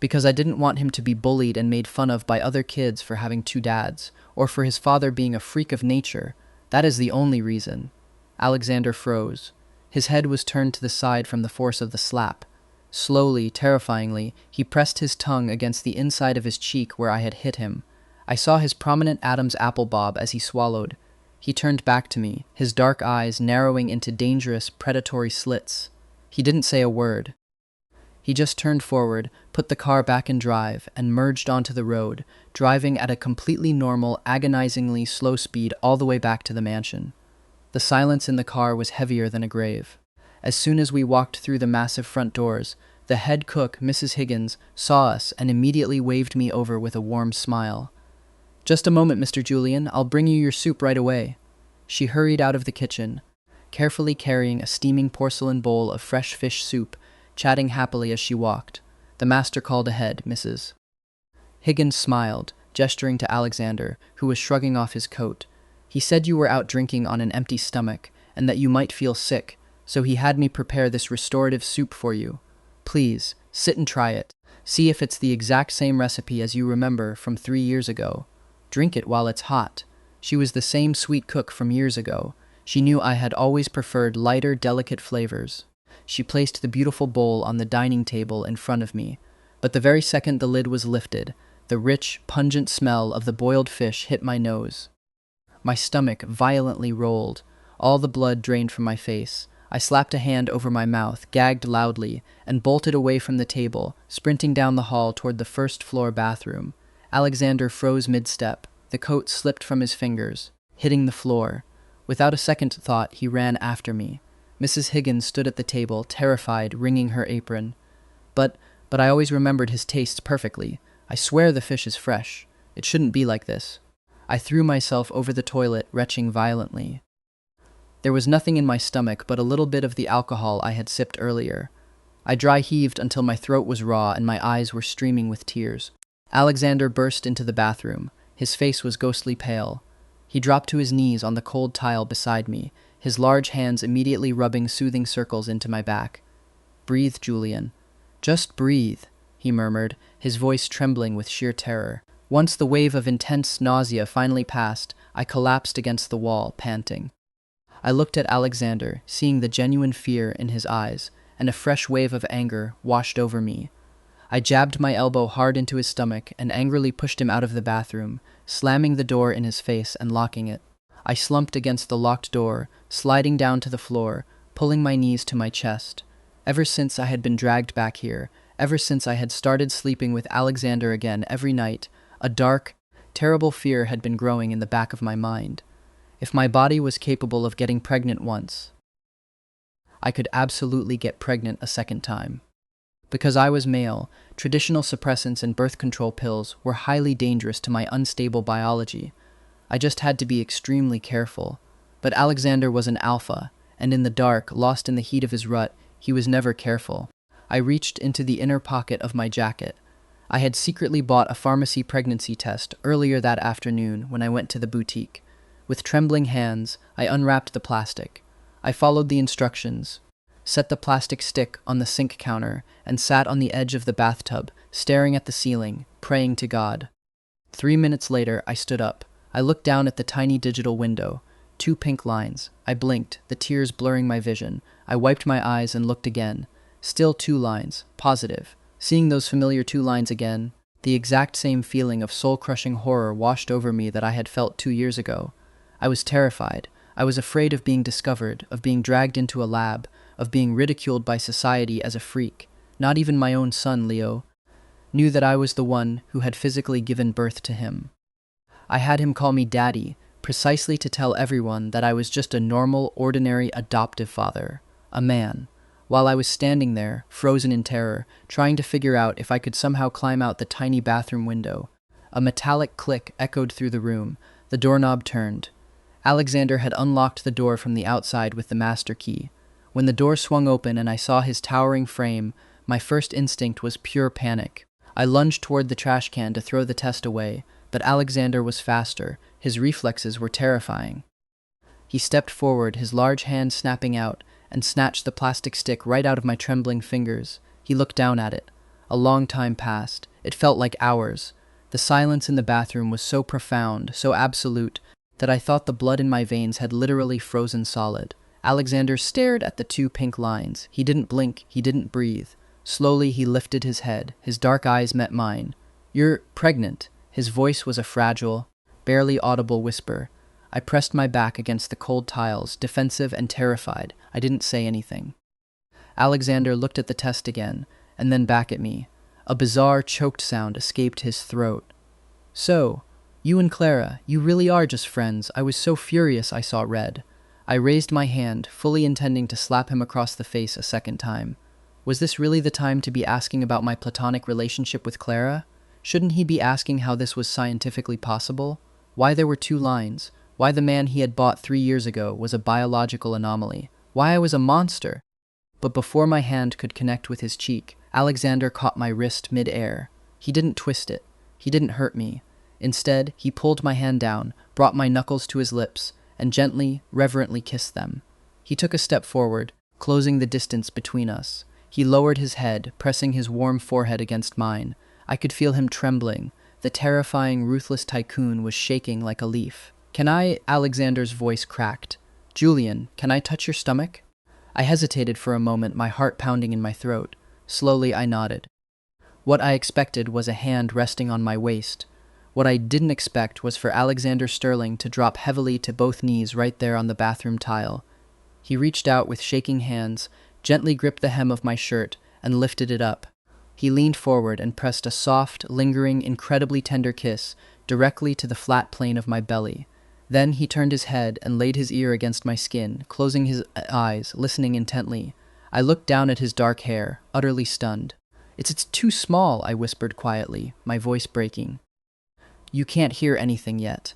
Because I didn't want him to be bullied and made fun of by other kids for having 2 dads, or for his father being a freak of nature. That is the only reason." Alexander froze. His head was turned to the side from the force of the slap. Slowly, terrifyingly, he pressed his tongue against the inside of his cheek where I had hit him. I saw his prominent Adam's apple bob as he swallowed. He turned back to me, his dark eyes narrowing into dangerous, predatory slits. He didn't say a word. He just turned forward, put the car back in drive, and merged onto the road, driving at a completely normal, agonizingly slow speed all the way back to the mansion. The silence in the car was heavier than a grave. As soon as we walked through the massive front doors, the head cook, Mrs. Higgins, saw us and immediately waved me over with a warm smile. "Just a moment, Mr. Julian. I'll bring you your soup right away." She hurried out of the kitchen, carefully carrying a steaming porcelain bowl of fresh fish soup, chatting happily as she walked. The master called ahead, Mrs. Higgins smiled, gesturing to Alexander, who was shrugging off his coat. "He said you were out drinking on an empty stomach, and that you might feel sick, so he had me prepare this restorative soup for you. Please, sit and try it." See if it's the exact same recipe as you remember from 3 years ago. Drink it while it's hot. She was the same sweet cook from years ago. She knew I had always preferred lighter, delicate flavors. She placed the beautiful bowl on the dining table in front of me, but the very second the lid was lifted, the rich, pungent smell of the boiled fish hit my nose. My stomach violently rolled. All the blood drained from my face. I slapped a hand over my mouth, gagged loudly, and bolted away from the table, sprinting down the hall toward the first-floor bathroom. Alexander froze mid-step. The coat slipped from his fingers, hitting the floor. Without a second thought, he ran after me. Mrs. Higgins stood at the table, terrified, wringing her apron. But I always remembered his taste perfectly. I swear the fish is fresh. It shouldn't be like this. I threw myself over the toilet, retching violently. There was nothing in my stomach but a little bit of the alcohol I had sipped earlier. I dry-heaved until my throat was raw and my eyes were streaming with tears. Alexander burst into the bathroom. His face was ghostly pale. He dropped to his knees on the cold tile beside me, his large hands immediately rubbing soothing circles into my back. "Breathe, Julian. Just breathe," he murmured, his voice trembling with sheer terror. Once the wave of intense nausea finally passed, I collapsed against the wall, panting. I looked at Alexander, seeing the genuine fear in his eyes, and a fresh wave of anger washed over me. I jabbed my elbow hard into his stomach and angrily pushed him out of the bathroom, slamming the door in his face and locking it. I slumped against the locked door, sliding down to the floor, pulling my knees to my chest. Ever since I had been dragged back here, ever since I had started sleeping with Alexander again every night, a dark, terrible fear had been growing in the back of my mind. If my body was capable of getting pregnant once, I could absolutely get pregnant a second time. Because I was male, traditional suppressants and birth control pills were highly dangerous to my unstable biology. I just had to be extremely careful. But Alexander was an alpha, and in the dark, lost in the heat of his rut, he was never careful. I reached into the inner pocket of my jacket. I had secretly bought a pharmacy pregnancy test earlier that afternoon when I went to the boutique. With trembling hands, I unwrapped the plastic. I followed the instructions, set the plastic stick on the sink counter, and sat on the edge of the bathtub, staring at the ceiling, praying to God. 3 minutes later, I stood up. I looked down at the tiny digital window. 2 pink lines. I blinked, the tears blurring my vision. I wiped my eyes and looked again. Still 2 lines. Positive. Seeing those familiar 2 lines again, the exact same feeling of soul-crushing horror washed over me that I had felt 2 years ago. I was terrified. I was afraid of being discovered, of being dragged into a lab, of being ridiculed by society as a freak. Not even my own son, Leo, knew that I was the one who had physically given birth to him. I had him call me Daddy, precisely to tell everyone that I was just a normal, ordinary adoptive father, a man. While I was standing there, frozen in terror, trying to figure out if I could somehow climb out the tiny bathroom window, a metallic click echoed through the room. The doorknob turned. Alexander had unlocked the door from the outside with the master key. When the door swung open and I saw his towering frame, my first instinct was pure panic. I lunged toward the trash can to throw the test away, but Alexander was faster. His reflexes were terrifying. He stepped forward, his large hand snapping out, and snatched the plastic stick right out of my trembling fingers. He looked down at it. A long time passed. It felt like hours. The silence in the bathroom was so profound, so absolute, that I thought the blood in my veins had literally frozen solid. Alexander stared at the 2 pink lines. He didn't blink, he didn't breathe. Slowly he lifted his head. His dark eyes met mine. "You're pregnant." His voice was a fragile, barely audible whisper. I pressed my back against the cold tiles, defensive and terrified. I didn't say anything. Alexander looked at the test again, and then back at me. A bizarre, choked sound escaped his throat. "So, you and Clara, you really are just friends. I was so furious I saw red." I raised my hand, fully intending to slap him across the face a second time. Was this really the time to be asking about my platonic relationship with Clara? Shouldn't he be asking how this was scientifically possible? Why there were 2 lines? Why the man he had bought 3 years ago was a biological anomaly? Why I was a monster? But before my hand could connect with his cheek, Alexander caught my wrist mid-air. He didn't twist it. He didn't hurt me. Instead, he pulled my hand down, brought my knuckles to his lips, and gently, reverently kissed them. He took a step forward, closing the distance between us. He lowered his head, pressing his warm forehead against mine. I could feel him trembling. The terrifying, ruthless tycoon was shaking like a leaf. "Can I?" Alexander's voice cracked. "Julian, can I touch your stomach?" I hesitated for a moment, my heart pounding in my throat. Slowly, I nodded. What I expected was a hand resting on my waist. What I didn't expect was for Alexander Sterling to drop heavily to both knees right there on the bathroom tile. He reached out with shaking hands, gently gripped the hem of my shirt, and lifted it up. He leaned forward and pressed a soft, lingering, incredibly tender kiss directly to the flat plane of my belly. Then he turned his head and laid his ear against my skin, closing his eyes, listening intently. I looked down at his dark hair, utterly stunned. It's too small," I whispered quietly, my voice breaking. "You can't hear anything yet."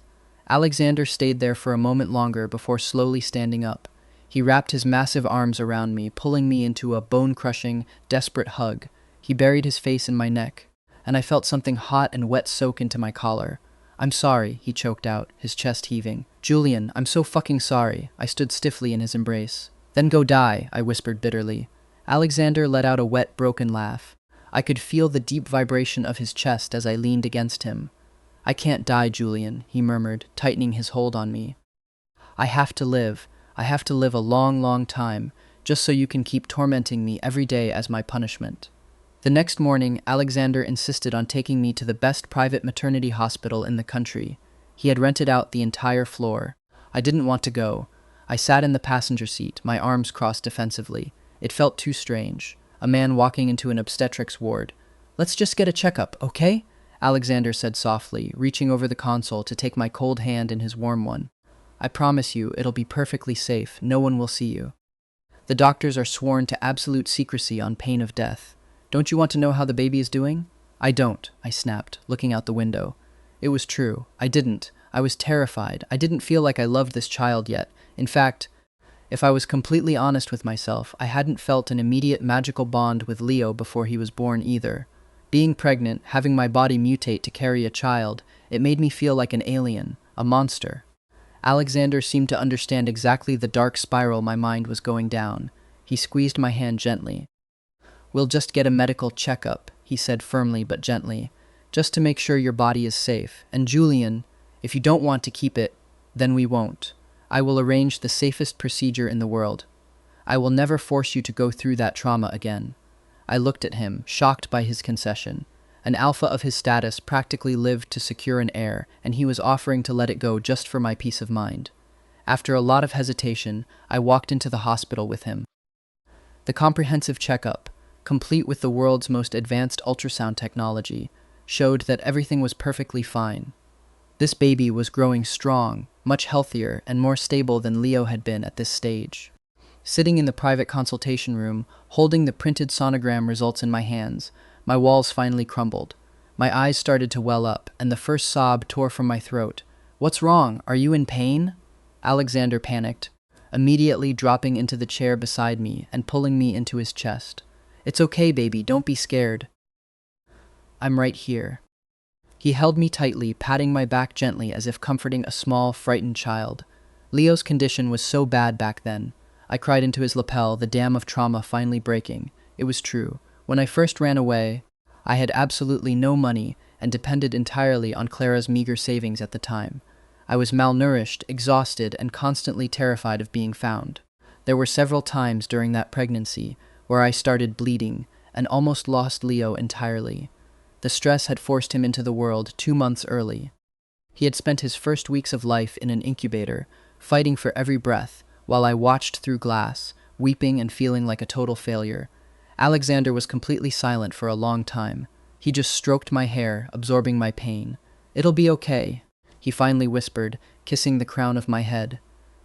Alexander stayed there for a moment longer before slowly standing up. He wrapped his massive arms around me, pulling me into a bone-crushing, desperate hug. He buried his face in my neck, and I felt something hot and wet soak into my collar. "I'm sorry," he choked out, his chest heaving. "Julian, I'm so fucking sorry." I stood stiffly in his embrace. "Then go die," I whispered bitterly. Alexander let out a wet, broken laugh. I could feel the deep vibration of his chest as I leaned against him. "I can't die, Julian," he murmured, tightening his hold on me. "I have to live. I have to live a long, long time, just so you can keep tormenting me every day as my punishment." The next morning, Alexander insisted on taking me to the best private maternity hospital in the country. He had rented out the entire floor. I didn't want to go. I sat in the passenger seat, my arms crossed defensively. It felt too strange. A man walking into an obstetrics ward. "Let's just get a checkup, okay?" Alexander said softly, reaching over the console to take my cold hand in his warm one. "I promise you, it'll be perfectly safe. No one will see you. The doctors are sworn to absolute secrecy on pain of death. Don't you want to know how the baby is doing?" "I don't," I snapped, looking out the window. It was true. I didn't. I was terrified. I didn't feel like I loved this child yet. In fact, if I was completely honest with myself, I hadn't felt an immediate magical bond with Leo before he was born either. Being pregnant, having my body mutate to carry a child, it made me feel like an alien, a monster. Alexander seemed to understand exactly the dark spiral my mind was going down. He squeezed my hand gently. "We'll just get a medical checkup," he said firmly but gently, "just to make sure your body is safe. And Julian, if you don't want to keep it, then we won't. I will arrange the safest procedure in the world. I will never force you to go through that trauma again." I looked at him, shocked by his concession. An alpha of his status practically lived to secure an heir, and he was offering to let it go just for my peace of mind. After a lot of hesitation, I walked into the hospital with him. The comprehensive checkup, complete with the world's most advanced ultrasound technology, showed that everything was perfectly fine. This baby was growing strong, much healthier, and more stable than Leo had been at this stage. Sitting in the private consultation room, holding the printed sonogram results in my hands, my walls finally crumbled. My eyes started to well up, and the first sob tore from my throat. "What's wrong? Are you in pain?" Alexander panicked, immediately dropping into the chair beside me and pulling me into his chest. "It's okay, baby, don't be scared. I'm right here." He held me tightly, patting my back gently as if comforting a small, frightened child. Leo's condition was so bad back then. I cried into his lapel, the dam of trauma finally breaking. It was true. When I first ran away, I had absolutely no money and depended entirely on Clara's meager savings at the time. I was malnourished, exhausted, and constantly terrified of being found. There were several times during that pregnancy where I started bleeding and almost lost Leo entirely. The stress had forced him into the world 2 months early. He had spent his first weeks of life in an incubator, fighting for every breath, while I watched through glass, weeping and feeling like a total failure. Alexander was completely silent for a long time. He just stroked my hair, absorbing my pain. "It'll be okay," he finally whispered, kissing the crown of my head.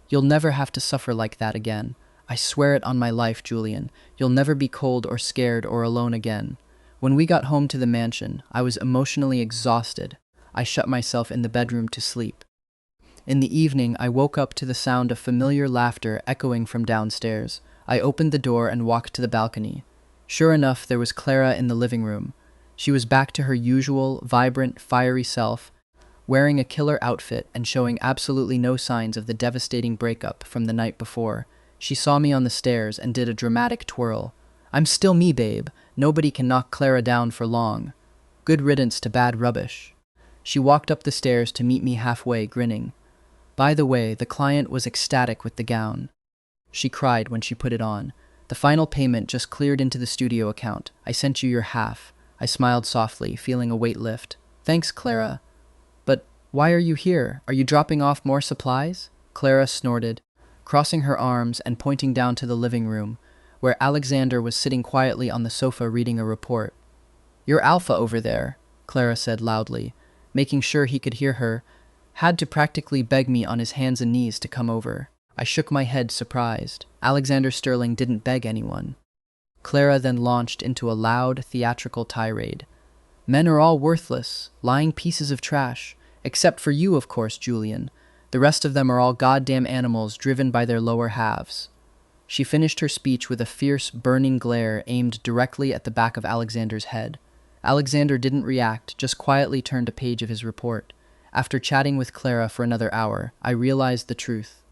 "You'll never have to suffer like that again. I swear it on my life, Julian. You'll never be cold or scared or alone again." When we got home to the mansion, I was emotionally exhausted. I shut myself in the bedroom to sleep. In the evening, I woke up to the sound of familiar laughter echoing from downstairs. I opened the door and walked to the balcony. Sure enough, there was Clara in the living room. She was back to her usual, vibrant, fiery self, wearing a killer outfit and showing absolutely no signs of the devastating breakup from the night before. She saw me on the stairs and did a dramatic twirl. I'm still me, babe. Nobody can knock Clara down for long. Good riddance to bad rubbish. She walked up the stairs to meet me halfway, grinning. By the way, the client was ecstatic with the gown. She cried when she put it on. The final payment just cleared into the studio account. I sent you your half. I smiled softly, feeling a weight lift. Thanks, Clara. But why are you here? Are you dropping off more supplies? Clara snorted, crossing her arms and pointing down to the living room, where Alexander was sitting quietly on the sofa reading a report. You're Alpha over there, Clara said loudly, making sure he could hear her, had to practically beg me on his hands and knees to come over. I shook my head, surprised. Alexander Sterling didn't beg anyone. Clara then launched into a loud, theatrical tirade. Men are all worthless, lying pieces of trash. Except for you, of course, Julian. The rest of them are all goddamn animals driven by their lower halves. She finished her speech with a fierce, burning glare aimed directly at the back of Alexander's head. Alexander didn't react, just quietly turned a page of his report. After chatting with Clara for another hour, I realized the truth.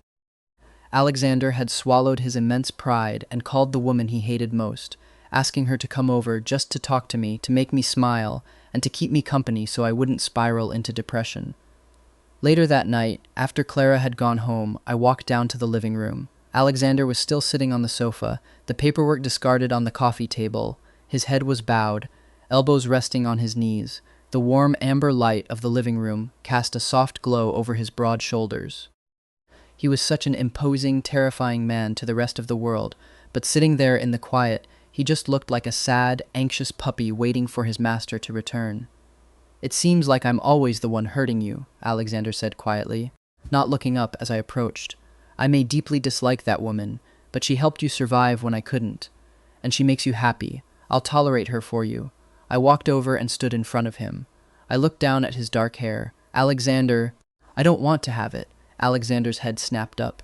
Alexander had swallowed his immense pride and called the woman he hated most, asking her to come over just to talk to me, to make me smile, and to keep me company so I wouldn't spiral into depression. Later that night, after Clara had gone home, I walked down to the living room. Alexander was still sitting on the sofa, the paperwork discarded on the coffee table. His head was bowed, elbows resting on his knees. The warm amber light of the living room cast a soft glow over his broad shoulders. He was such an imposing, terrifying man to the rest of the world, but sitting there in the quiet, he just looked like a sad, anxious puppy waiting for his master to return. It seems like I'm always the one hurting you, Alexander said quietly, not looking up as I approached. I may deeply dislike that woman, but she helped you survive when I couldn't. And she makes you happy. I'll tolerate her for you. I walked over and stood in front of him. I looked down at his dark hair. Alexander, I don't want to have it. Alexander's head snapped up.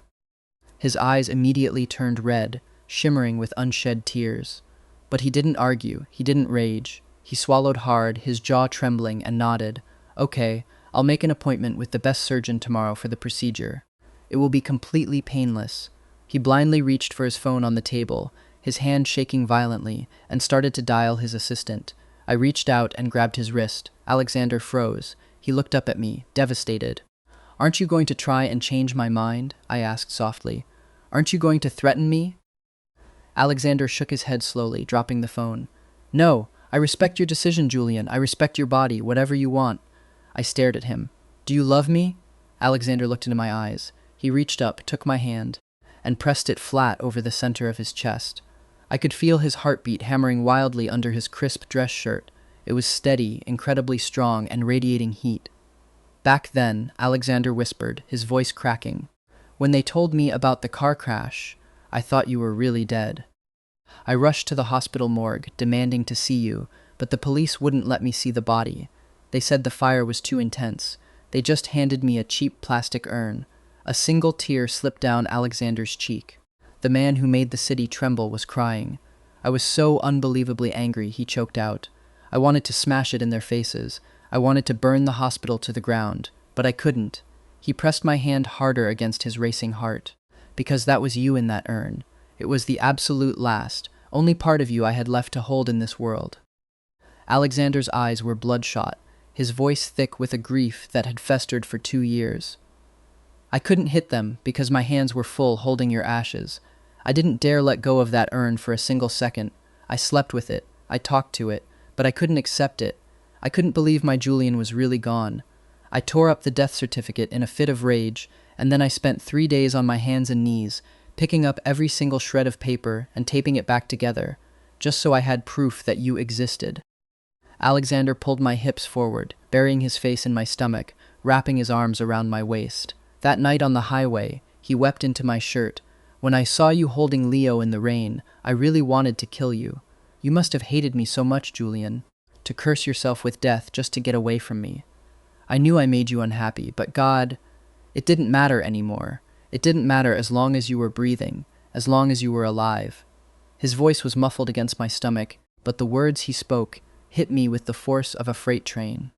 His eyes immediately turned red, shimmering with unshed tears. But he didn't argue, he didn't rage. He swallowed hard, his jaw trembling, and nodded. Okay, I'll make an appointment with the best surgeon tomorrow for the procedure. It will be completely painless. He blindly reached for his phone on the table, his hand shaking violently, and started to dial his assistant. I reached out and grabbed his wrist. Alexander froze. He looked up at me, devastated. Aren't you going to try and change my mind? I asked softly. Aren't you going to threaten me? Alexander shook his head slowly, dropping the phone. No, I respect your decision, Julian. I respect your body, whatever you want. I stared at him. Do you love me? Alexander looked into my eyes. He reached up, took my hand, and pressed it flat over the center of his chest. I could feel his heartbeat hammering wildly under his crisp dress shirt. It was steady, incredibly strong, and radiating heat. Back then, Alexander whispered, his voice cracking, when they told me about the car crash, I thought you were really dead. I rushed to the hospital morgue, demanding to see you, but the police wouldn't let me see the body. They said the fire was too intense. They just handed me a cheap plastic urn. A single tear slipped down Alexander's cheek. The man who made the city tremble was crying. I was so unbelievably angry, he choked out. I wanted to smash it in their faces. I wanted to burn the hospital to the ground, but I couldn't. He pressed my hand harder against his racing heart. Because that was you in that urn. It was the absolute last, only part of you I had left to hold in this world. Alexander's eyes were bloodshot, his voice thick with a grief that had festered for 2 years. I couldn't hit them because my hands were full holding your ashes. I didn't dare let go of that urn for a single second. I slept with it. I talked to it, but I couldn't accept it. I couldn't believe my Julian was really gone. I tore up the death certificate in a fit of rage, and then I spent 3 days on my hands and knees, picking up every single shred of paper and taping it back together, just so I had proof that you existed. Alexander pulled my hips forward, burying his face in my stomach, wrapping his arms around my waist. That night on the highway, he wept into my shirt. When I saw you holding Leo in the rain, I really wanted to kill you. You must have hated me so much, Julian, to curse yourself with death just to get away from me. I knew I made you unhappy, but God, it didn't matter anymore. It didn't matter as long as you were breathing, as long as you were alive. His voice was muffled against my stomach, but the words he spoke hit me with the force of a freight train.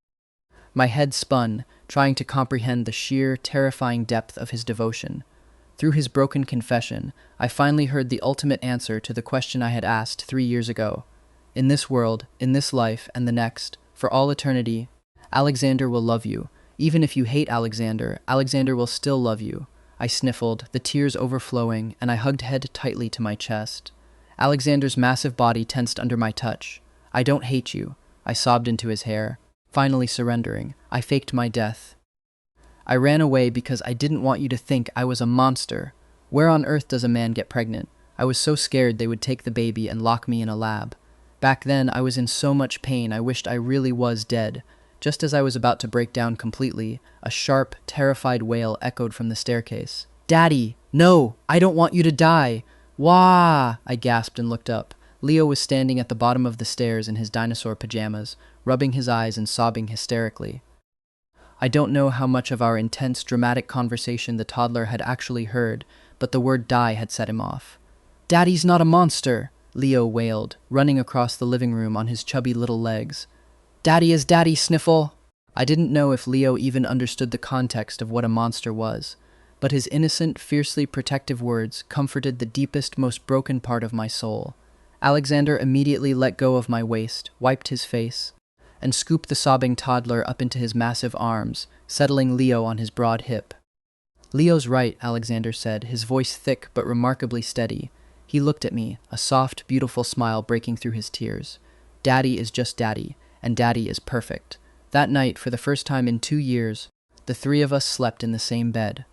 My head spun, trying to comprehend the sheer, terrifying depth of his devotion. Through his broken confession, I finally heard the ultimate answer to the question I had asked 3 years ago. In this world, in this life, and the next, for all eternity, Alexander will love you. Even if you hate Alexander, Alexander will still love you. I sniffled, the tears overflowing, and I hugged Head tightly to my chest. Alexander's massive body tensed under my touch. I don't hate you, I sobbed into his hair. Finally surrendering, I faked my death. I ran away because I didn't want you to think I was a monster. Where on earth does a man get pregnant? I was so scared they would take the baby and lock me in a lab. Back then, I was in so much pain I wished I really was dead. Just as I was about to break down completely, a sharp, terrified wail echoed from the staircase. "Daddy! No! I don't want you to die! Wah!" I gasped and looked up. Leo was standing at the bottom of the stairs in his dinosaur pajamas, rubbing his eyes and sobbing hysterically. I don't know how much of our intense, dramatic conversation the toddler had actually heard, but the word die had set him off. "Daddy's not a monster!" Leo wailed, running across the living room on his chubby little legs. "Daddy is Daddy, Sniffle!" I didn't know if Leo even understood the context of what a monster was, but his innocent, fiercely protective words comforted the deepest, most broken part of my soul. Alexander immediately let go of my waist, wiped his face, and scooped the sobbing toddler up into his massive arms, settling Leo on his broad hip. "Leo's right," Alexander said, his voice thick but remarkably steady. He looked at me, a soft, beautiful smile breaking through his tears. "Daddy is just Daddy, and Daddy is perfect." That night, for the first time in 2 years, the three of us slept in the same bed.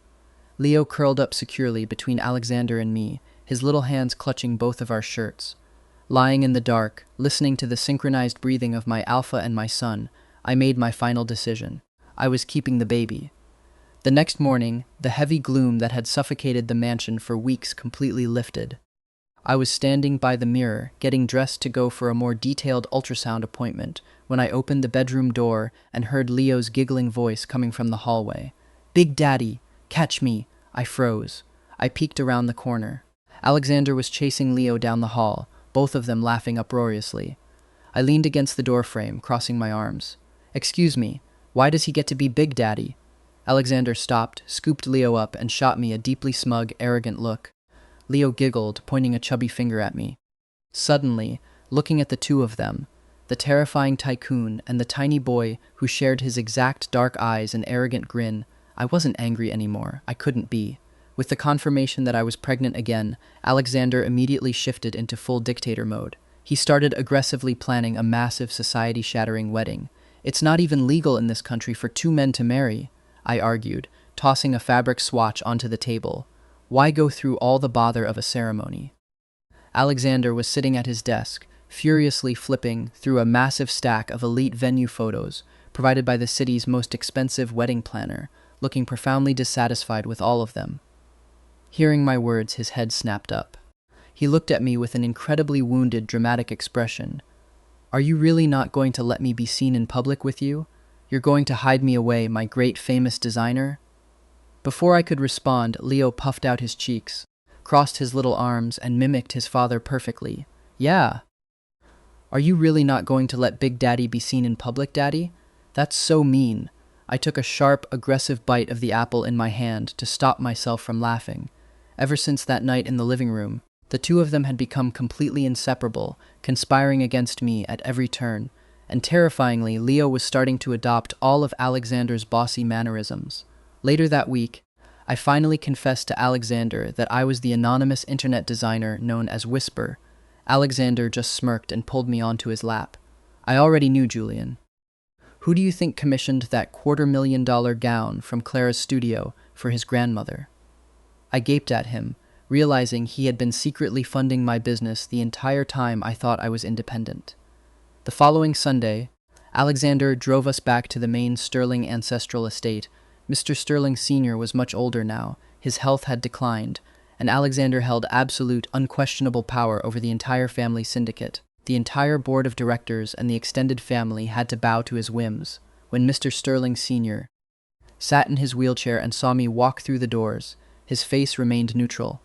Leo curled up securely between Alexander and me, his little hands clutching both of our shirts. Lying in the dark, listening to the synchronized breathing of my alpha and my son, I made my final decision. I was keeping the baby. The next morning, the heavy gloom that had suffocated the mansion for weeks completely lifted. I was standing by the mirror, getting dressed to go for a more detailed ultrasound appointment, when I opened the bedroom door and heard Leo's giggling voice coming from the hallway. "Big Daddy, catch me!" I froze. I peeked around the corner. Alexander was chasing Leo down the hall, both of them laughing uproariously. I leaned against the doorframe, crossing my arms. "Excuse me, why does he get to be Big Daddy?" Alexander stopped, scooped Leo up, and shot me a deeply smug, arrogant look. Leo giggled, pointing a chubby finger at me. Suddenly, looking at the two of them, the terrifying tycoon and the tiny boy who shared his exact dark eyes and arrogant grin, I wasn't angry anymore. I couldn't be. With the confirmation that I was pregnant again, Alexander immediately shifted into full dictator mode. He started aggressively planning a massive society-shattering wedding. "It's not even legal in this country for two men to marry," I argued, tossing a fabric swatch onto the table. "Why go through all the bother of a ceremony?" Alexander was sitting at his desk, furiously flipping through a massive stack of elite venue photos provided by the city's most expensive wedding planner, looking profoundly dissatisfied with all of them. Hearing my words, his head snapped up. He looked at me with an incredibly wounded, dramatic expression. "Are you really not going to let me be seen in public with you? You're going to hide me away, my great famous designer?" Before I could respond, Leo puffed out his cheeks, crossed his little arms, and mimicked his father perfectly. "Yeah. Are you really not going to let Big Daddy be seen in public, Daddy? That's so mean." I took a sharp, aggressive bite of the apple in my hand to stop myself from laughing. Ever since that night in the living room, the two of them had become completely inseparable, conspiring against me at every turn, and terrifyingly, Leo was starting to adopt all of Alexander's bossy mannerisms. Later that week, I finally confessed to Alexander that I was the anonymous internet designer known as Whisper. Alexander just smirked and pulled me onto his lap. "I already knew, Julian. Who do you think commissioned that $250,000 gown from Clara's studio for his grandmother?" I gaped at him, realizing he had been secretly funding my business the entire time I thought I was independent. The following Sunday, Alexander drove us back to the main Sterling ancestral estate. Mr. Sterling Sr. was much older now, his health had declined, and Alexander held absolute, unquestionable power over the entire family syndicate. The entire board of directors and the extended family had to bow to his whims. When Mr. Sterling Sr. sat in his wheelchair and saw me walk through the doors, his face remained neutral.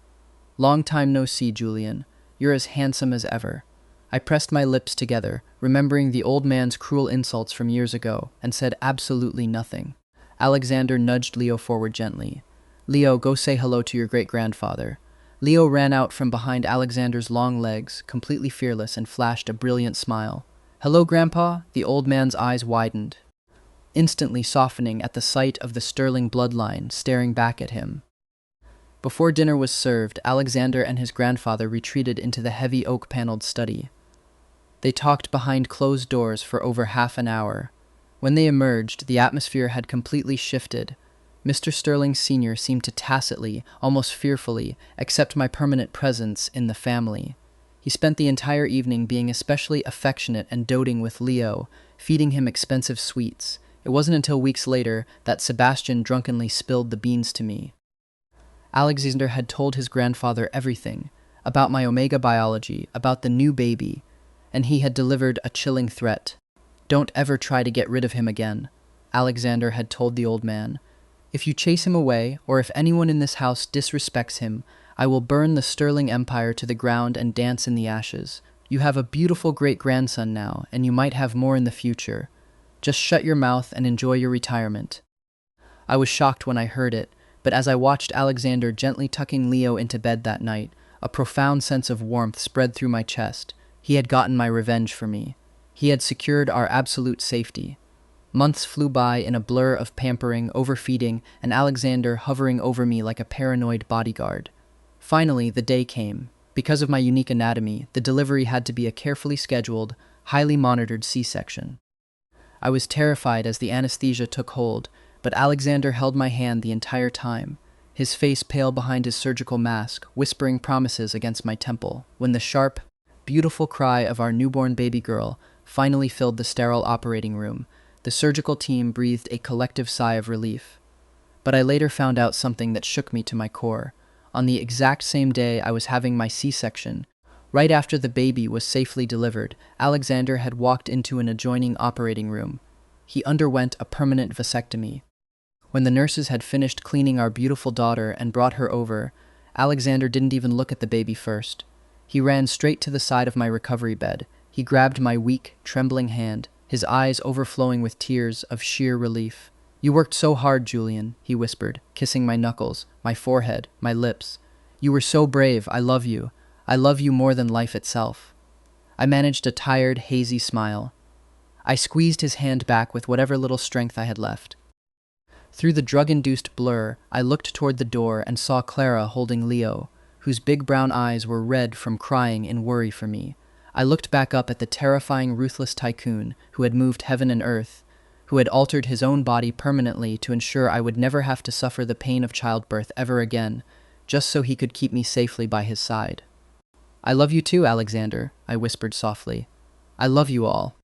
"Long time no see, Julian. You're as handsome as ever." I pressed my lips together, remembering the old man's cruel insults from years ago, and said absolutely nothing. Alexander nudged Leo forward gently. Leo, go say hello to your great-grandfather. Leo ran out from behind Alexander's long legs, completely fearless, and flashed a brilliant smile. Hello, Grandpa? The old man's eyes widened, instantly softening at the sight of the sterling bloodline staring back at him. Before dinner was served, Alexander and his grandfather retreated into the heavy oak-paneled study. They talked behind closed doors for over half an hour. When they emerged, the atmosphere had completely shifted. Mr. Sterling Sr. seemed to tacitly, almost fearfully, accept my permanent presence in the family. He spent the entire evening being especially affectionate and doting with Leo, feeding him expensive sweets. It wasn't until weeks later that Sebastian drunkenly spilled the beans to me. Alexander had told his grandfather everything, about my omega biology, about the new baby, and he had delivered a chilling threat. Don't ever try to get rid of him again, Alexander had told the old man. If you chase him away, or if anyone in this house disrespects him, I will burn the Sterling Empire to the ground and dance in the ashes. You have a beautiful great-grandson now, and you might have more in the future. Just shut your mouth and enjoy your retirement. I was shocked when I heard it, but as I watched Alexander gently tucking Leo into bed that night, a profound sense of warmth spread through my chest. He had gotten my revenge for me. He had secured our absolute safety. Months flew by in a blur of pampering, overfeeding, and Alexander hovering over me like a paranoid bodyguard. Finally, the day came. Because of my unique anatomy, the delivery had to be a carefully scheduled, highly monitored C-section. I was terrified as the anesthesia took hold, but Alexander held my hand the entire time, his face pale behind his surgical mask, whispering promises against my temple. When the sharp, beautiful cry of our newborn baby girl finally filled the sterile operating room, the surgical team breathed a collective sigh of relief. But I later found out something that shook me to my core. On the exact same day I was having my C-section, right after the baby was safely delivered, Alexander had walked into an adjoining operating room. He underwent a permanent vasectomy. When the nurses had finished cleaning our beautiful daughter and brought her over, Alexander didn't even look at the baby first. He ran straight to the side of my recovery bed. He grabbed my weak, trembling hand, his eyes overflowing with tears of sheer relief. You worked so hard, Julian, he whispered, kissing my knuckles, my forehead, my lips. You were so brave. I love you. I love you more than life itself. I managed a tired, hazy smile. I squeezed his hand back with whatever little strength I had left. Through the drug-induced blur, I looked toward the door and saw Clara holding Leo, whose big brown eyes were red from crying in worry for me. I looked back up at the terrifying, ruthless tycoon who had moved heaven and earth, who had altered his own body permanently to ensure I would never have to suffer the pain of childbirth ever again, just so he could keep me safely by his side. I love you too, Alexander, I whispered softly. I love you all.